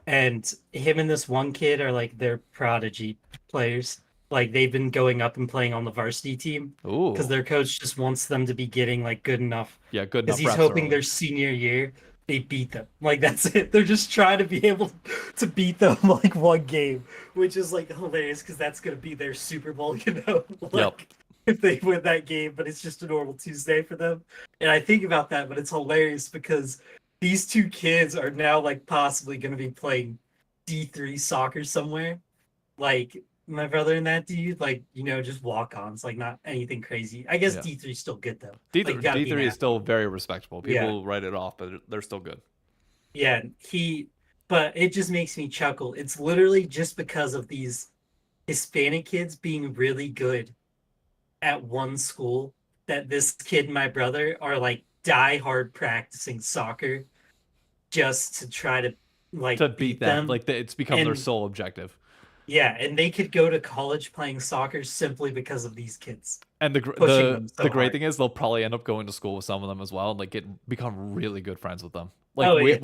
and him and this one kid are like their prodigy players. Like they've been going up and playing on the varsity team because Ooh. their coach just wants them to be getting like good enough. Yeah, good Because enough he's reps hoping early. their senior year they beat them. Like that's it. They're just trying to be able to beat them like one game, which is like hilarious because that's gonna be their Super Bowl, Yep. like if they win that game, but it's just a normal Tuesday for them. And I think about that, but it's hilarious because these two kids are now like possibly gonna be playing D3 soccer somewhere. Like my brother and that dude, like, just walk-ons, like not anything crazy. I guess Yeah. D3 is still good though. Like you D3 gotta be an D3 is still athlete. very respectable. Yeah. People write it off, but they're still good. Yeah, but it just makes me chuckle. It's literally just because of these Hispanic kids being really good at one school that this kid and my brother are like die hard practicing soccer just to try to like To beat beat them, them. like it's become their And sole objective. yeah, and they could go to college playing soccer simply because of these kids And pushing them the so great hard. thing is they'll probably end up going to school with some of them as well and like become really good friends with them. Like Oh yeah. Oh yeah.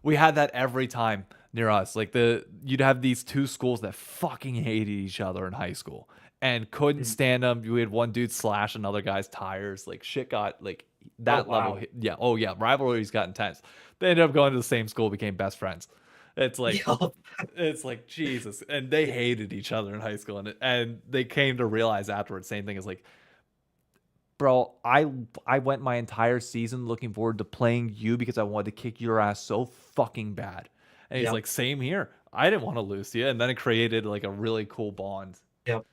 we had that every time near us. Like you'd have these two schools that fucking hated each other in high school and couldn't Mm. stand them. You had one dude slash another guy's tires. Like shit got like Oh that level. wow. Yeah. Oh yeah. Rivalries got intense. They ended up going to the same school, became best friends. It's like Yup. it's like Jesus, and they hated each other in high school, and they came to realize afterwards. Same thing as like, bro, I went my entire season looking forward to playing you because I wanted to kick your ass so fucking bad. And he's Yep. like, same here. I didn't want to lose to you, and then it created like a really cool bond Yep.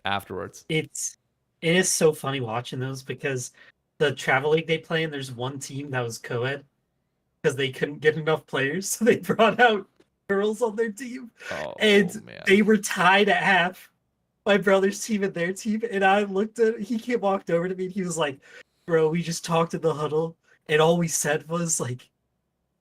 afterwards. It is so funny watching those because the travel league they play in, there's one team that was co-ed because they couldn't get enough players, so they brought out girls on their team, Oh and man, they were tied at half. My brother's team and their team, and I looked at he walked over to me and he was like, "Bro, we just talked in the huddle, and all we said was like,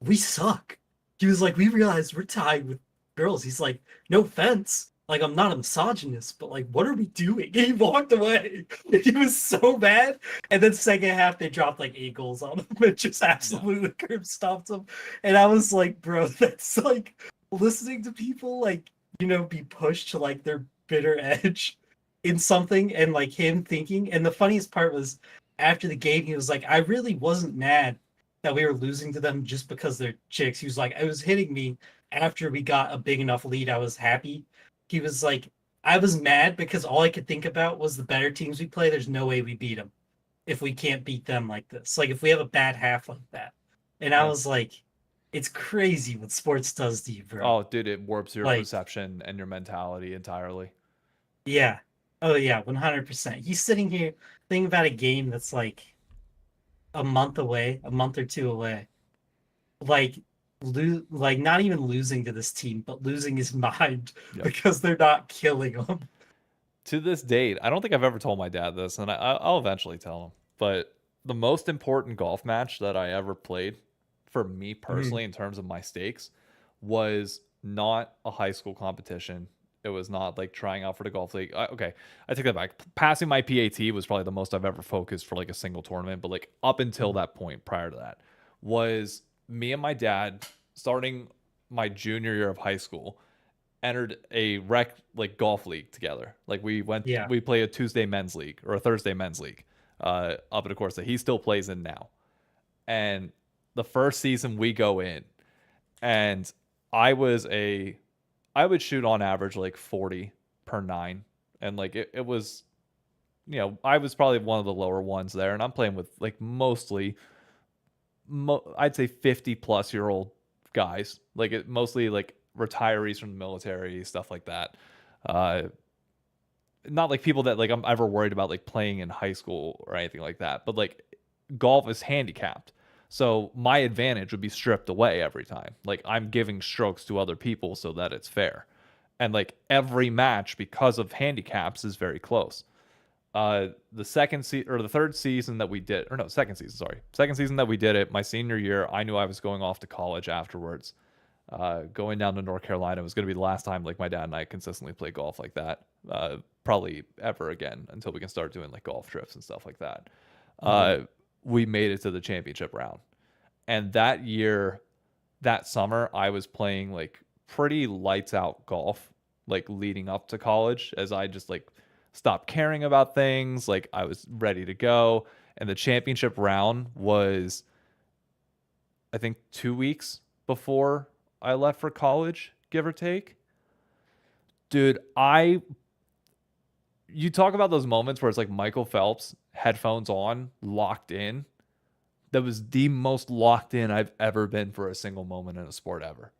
we suck." He was like, "We realized we're tied with girls." He's like, "No offense, like I'm not a misogynist, but like, what are we doing?" And he walked away. And he was so mad. And then second half, they dropped like 8 goals on him and just yeah, absolutely curb stomped him. And I was like, bro, that's like listening to people like be pushed to like their bitter edge in something, and like him thinking. And the funniest part was after the game, he was like, "I really wasn't mad that we were losing to them just because they're chicks." He was like, "It was hitting me after we got a big enough lead. I was happy." He was like, "I was mad because all I could think about was the better teams we play. There's no way we beat them if we can't beat them like this. Like if we have a bad half like that." And I yeah. was like, "It's crazy what sports does to you, bro." Oh, dude, it warps your Like, perception and your mentality entirely. yeah. Oh yeah, 100%. He's sitting here thinking about a game that's like a month away, a month or two away. Like like not even losing to this team, but losing his mind Yep. because they're not killing him. To this date, I don't think I've ever told my dad this, and I'll eventually tell him. But the most important golf match that I ever played for me Mhm. personally, in terms of my stakes, was not a high school competition. It was not like trying out for the golf league. Okay, I take that back. Passing my PAT was probably the most I've ever focused for like a single tournament. But like up until that point, prior to that, was me and my dad starting my junior year of high school entered a rec like golf league together. Like Yeah. we play a Tuesday men's league or a Thursday men's league, up at a course that he still plays in now. And the first season we go in, and I was a, I would shoot on average like 40 per nine, and like it was, I was probably one of the lower ones there, and I'm playing with like mostly, I'd say 50-plus-year-old guys, like mostly like retirees from the military, stuff like that. Uh, Not like people that like I'm ever worried about like playing in high school or anything like that, but like golf is handicapped. So my advantage would be stripped away every time. Like I'm giving strokes to other people so that it's fair. And like every match because of handicaps is very close. The the third season that we did, or no, second season, sorry. Second season that we did it, my senior year, I knew I was going off to college afterwards. Going down to North Carolina was going to be the last time like my dad and I consistently play golf like that. Probably ever again until we can start doing like golf trips and stuff like that. Mhm. Uh, we made it to the championship round, and that year, that summer, I was playing like pretty lights out golf, like leading up to college, as I just like stopped caring about things. Like I was ready to go, and the championship round was, I think, 2 weeks before I left for college, give or take. Dude, you talk about those moments where it's like Michael Phelps, headphones on, locked in. That was the most locked in I've ever been for a single moment in a sport ever.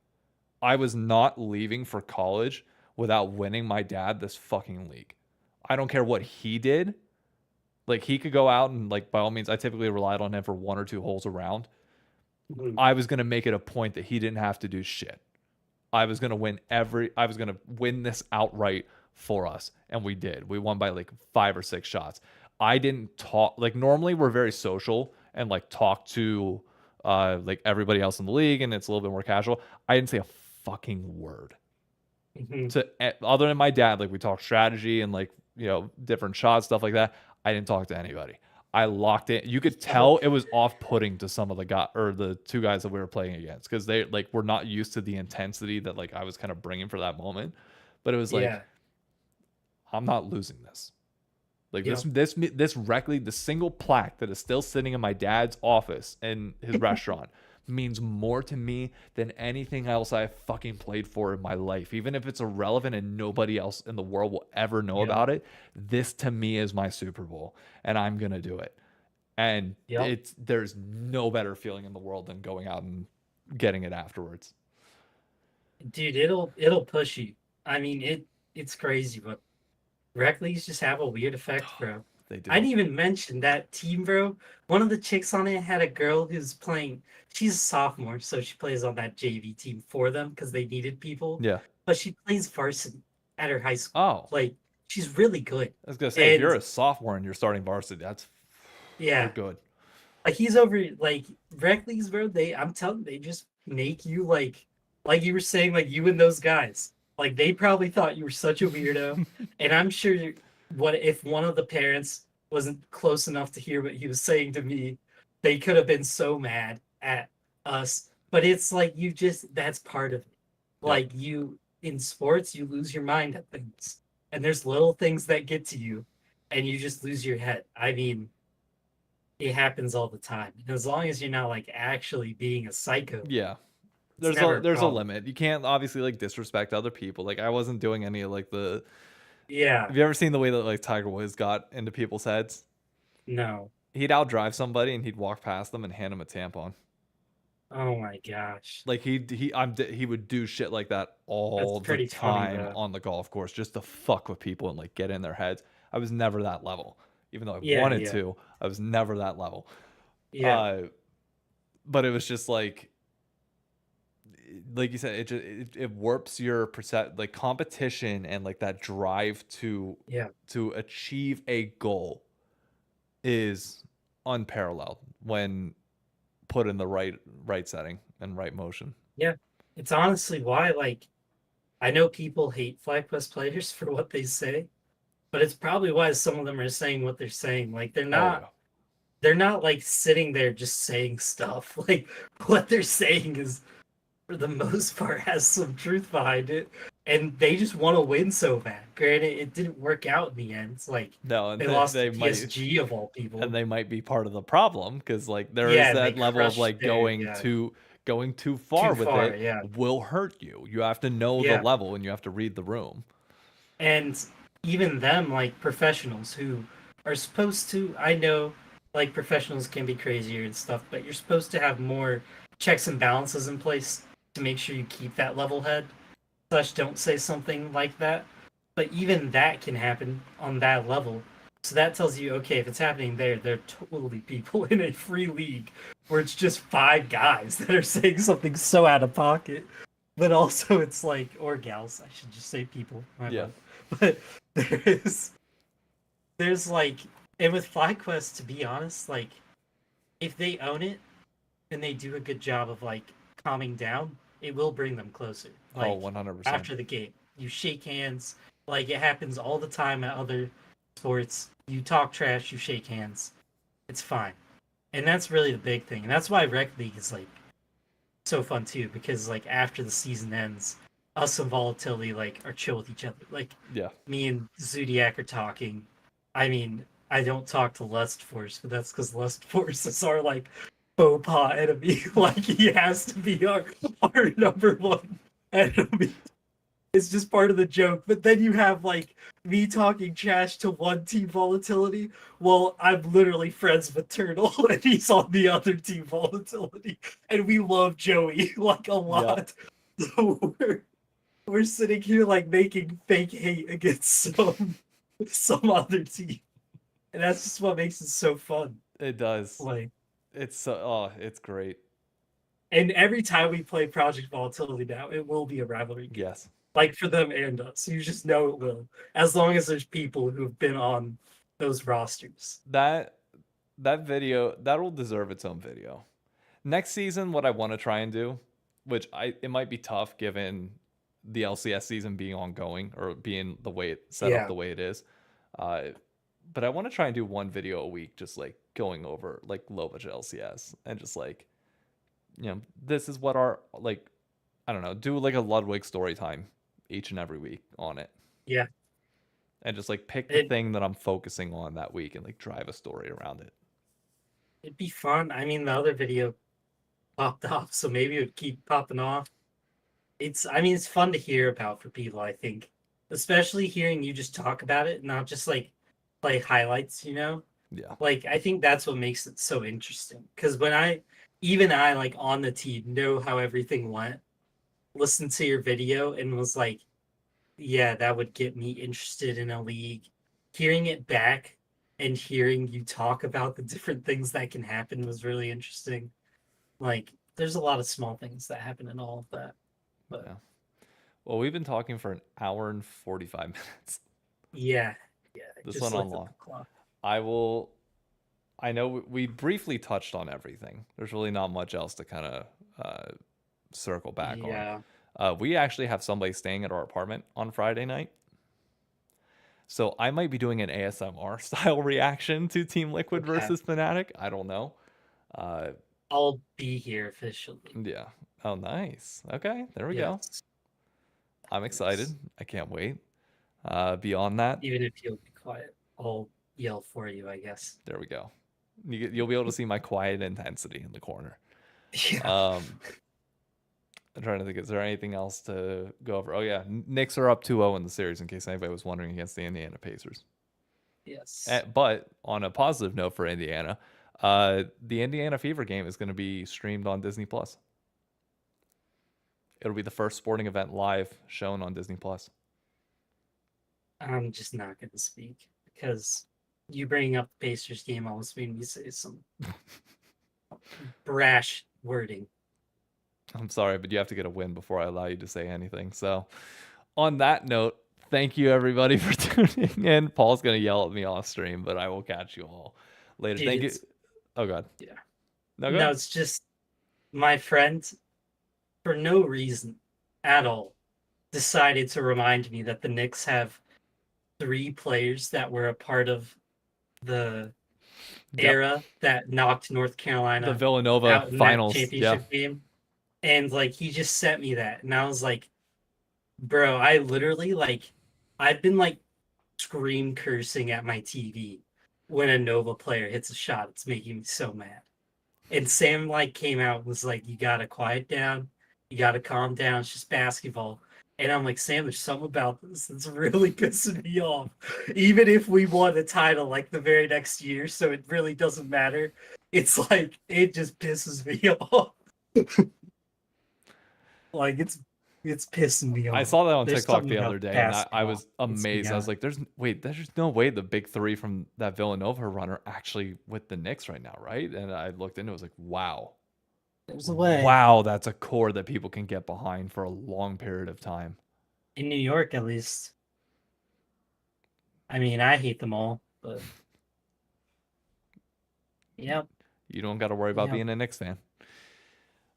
I was not leaving for college without winning my dad this fucking league. I don't care what he did. Like he could go out and like by all means, I typically relied on him for one or two holes around. Mhm. I was gonna make it a point that he didn't have to do shit. I was gonna win this outright for us. And we did. We won by like 5 or 6 shots. I didn't talk like normally we're very social and like talk to like everybody else in the league and it's a little bit more casual. I didn't say a fucking word Mhm. to other than my dad. Like we talked strategy and like, different shots, stuff like that. I didn't talk to anybody. I locked in. You could tell it was off-putting to some of the guy or the two guys that we were playing against because they like were not used to the intensity that like I was kind of bringing for that moment. But it was like Yeah. I'm not losing this. Like Yep. this rec league, the single plaque that is still sitting in my dad's office in his restaurant means more to me than anything else I've fucking played for in my life. Even if it's irrelevant and nobody else in the world will ever know Yep. about it, this to me is my Super Bowl, and I'm gonna do it. And Yep. there's no better feeling in the world than going out and getting it afterwards. Dude, it'll push you. I mean, it's crazy, but rec leagues just have a weird effect, bro. They I do. didn't even mention that team, bro. One of the chicks on it had a girl who's playing. She's a sophomore, so she plays on that JV team for them because they needed people. Yeah. But she plays varsity at her high school. Oh, Like she's really good. I was gonna say if you're And a sophomore and you're starting varsity, you're yeah, good. like he's over like rec leagues, bro. I'm telling you, they just make you like you were saying, like you and those guys. Like they probably thought you were such a weirdo. And I'm sure what if one of the parents wasn't close enough to hear what he was saying to me, they could have been so mad at us. But it's like you just that's part of it. Yep. Like you in sports, you lose your mind at things. And there's little things that get to you and you just lose your head. I mean, it happens all the time. And as long as you're not like actually being a psycho, Yeah. it's never a There's a problem. limit. You can't obviously like disrespect other people. Like I wasn't doing any of like the. Yeah, Have you ever seen the way that like Tiger Woods got into people's heads? no. He'd outdrive somebody and he'd walk past them and hand them a tampon. Oh my gosh. Like he would do shit like that That's all the pretty funny time though. on the golf course just to fuck with people and like get in their heads. I was never that level. Even though I Yeah, wanted yeah, to, I was never that level. yeah. Uh but it was just like like you said, it warps your like competition and like that drive Yeah. to achieve a goal is unparalleled when put in the right setting and right motion. Yeah. It's honestly why, like, I know people hate FlyQuest players for what they say, but it's probably why some of them are saying what they're saying. Like, Oh yeah. they're not like sitting there just saying stuff. Like, what they're saying is, for the most part, has some truth behind it. And they just want to win so bad. Granted, it didn't work out in the end. It's like No, and they lost to they might PSG of all people. be part of the problem because like there is Yeah, and they that level of crushed like their, yeah, going too far too with far. it Yeah. will hurt you. You have to know the Yeah. level and you have to read the room. And even them, like professionals who are supposed to, I know like professionals can be crazier and stuff, but you're supposed to have more checks and balances in place to make sure you keep that level head. Slash, don't say something like that. But even that can happen on that level. So that tells you, okay, if it's happening there, there are totally people in a free league where it's just five guys that are saying something so out of pocket. But also, it's like, or gals, I should just say people. My Yeah. bad. But there's, there's like, and with FlyQuest, to be honest, like, if they own it and they do a good job of like calming down, it will bring them closer. Oh, Like 100%. after the game, you shake hands. Like it happens all the time at other sports. You talk trash, you shake hands. It's fine, and that's really the big thing. And that's why Rec League is like so fun too, because like after the season ends, us and Volatility like are chill with each other. Like Yeah. me and Zodiac are talking. I mean, I don't talk to Lust Force, but that's because Lust Force is our like faux pas enemy. Like he has to be our number one enemy. It's just part of the joke. But then you have like me talking trash to one team Volatility. Well, I'm literally friends with Turtle and he's on the other team Volatility. And we love Joey like a lot. So we're sitting here like making fake hate against some other team. And that's just what makes it so fun. It does. Like, It's so it's great. and every time we play Project Volatility now, it will be a rivalry game. Yes. Like for them and us. You just know it will. As long as there's people who've been on those rosters. That video, that'll deserve its own video. Next season, what I want to try and do, which it might be tough given the LCS season being ongoing or being the way it set up Yeah. the way it is. But I want to try and do one video a week, just like going over like low budget LCS and just like, this is what our like, I don't know, do like a Ludwig story time each and every week on it. Yeah. And just like pick the thing that I'm focusing on that week and like drive a story around it. It'd be fun. I mean, the other video popped off, so maybe it would keep popping off. It's fun to hear about for people, I think. Especially hearing you just talk about it, not just like play highlights, you know? Yeah. Like I think that's what makes it so interesting. Because when I like on the team know how everything went, listened to your video and was like, yeah, that would get me interested in a league. Hearing it back and hearing you talk about the different things that can happen was really interesting. Like there's a lot of small things that happen in all of that. But Yeah. Well, we've been talking for an hour and 45 minutes. yeah. I This just one on looked at long. the clock. I know we briefly touched on everything. There's really not much else to kind of circle back on. We actually have somebody staying at our apartment on Friday night. So I might be doing an ASMR style reaction to Team Liquid versus Fnatic. I don't know. I'll be here officially. Yeah. Oh, nice. Okay, there we go. Yes. I'm excited. I can't wait. Beyond that, Even if you'll be quiet, I'll yell for you, I guess. there we go. You'll be able to see my quiet intensity in the corner. Yeah. I'm trying to think, is there anything else to go over? Oh, yeah. Knicks are up 2-0 in the series, in case anybody was wondering, against the Indiana Pacers. Yes. But on a positive note for Indiana, the Indiana Fever game is going to be streamed on Disney+. It'll be the first sporting event live shown on Disney+. I'm just not going to speak because you bringing up the Pacers game almost made me say some brash wording. I'm sorry, but you have to get a win before I allow you to say anything. So, on that note, thank you everybody for tuning in. Paul's gonna yell at me off stream, but I will catch you all later. Dude, Thank you. Oh God. yeah. No, go No, ahead. it's just my friend, for no reason at all, decided to remind me that the Knicks have 3 players that were a part of the Yep. era that knocked North The Carolina Villanova out in that finals. Yeah. championship game. And like he just sent me that. And I was like, bro, I literally like I've been like scream cursing at my TV when a Nova player hits a shot. It's making me so mad. And Sam like came out and was like, you gotta quiet down, you gotta calm down, it's just basketball. And I'm like, Sam, there's something about this that's really pissing me off. Even if we won a title like the very next year, so it really doesn't matter. It's like it just pisses me off. Like it's pissing me I off. saw that on There's TikTok something the about other day, and I basketball. was It's me amazed. I was out. like, "There's no way the big three from that Villanova run are actually with the Knicks right now, right?" And I looked into it, I was like, "Wow, There's a way. wow, that's a core that people can get behind for a long period of time." In New York, at least. I mean, I hate them all, but yep, You don't got to worry about yep, being a Knicks fan.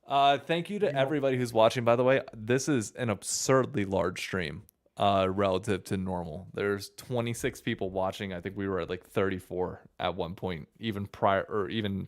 Thank you to yep. everybody who's watching. By the way, this is an absurdly large stream, relative to normal. There's 26 people watching. I think we were at like 34 at one point, even prior or even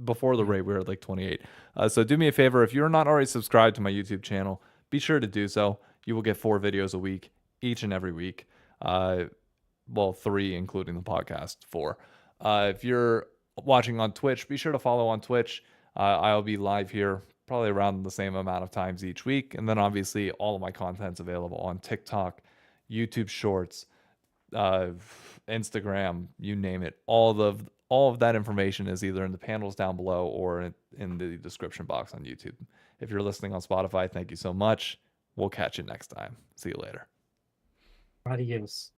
before the raid. We were at like 28. So do me a favor, if you're not already subscribed to my YouTube channel, be sure to do so. You will get 4 videos a week, each and every week. Well, 3 including the podcast, 4. If you're watching on Twitch, be sure to follow on Twitch. I'll be live here probably around the same amount of times each week. And then obviously all of my content's available on TikTok, YouTube Shorts, uh, Instagram, you name it. All of that information is either in the panels down below or in the description box on YouTube. If you're listening on Spotify, thank you so much. We'll catch you next time. See you later. Adios.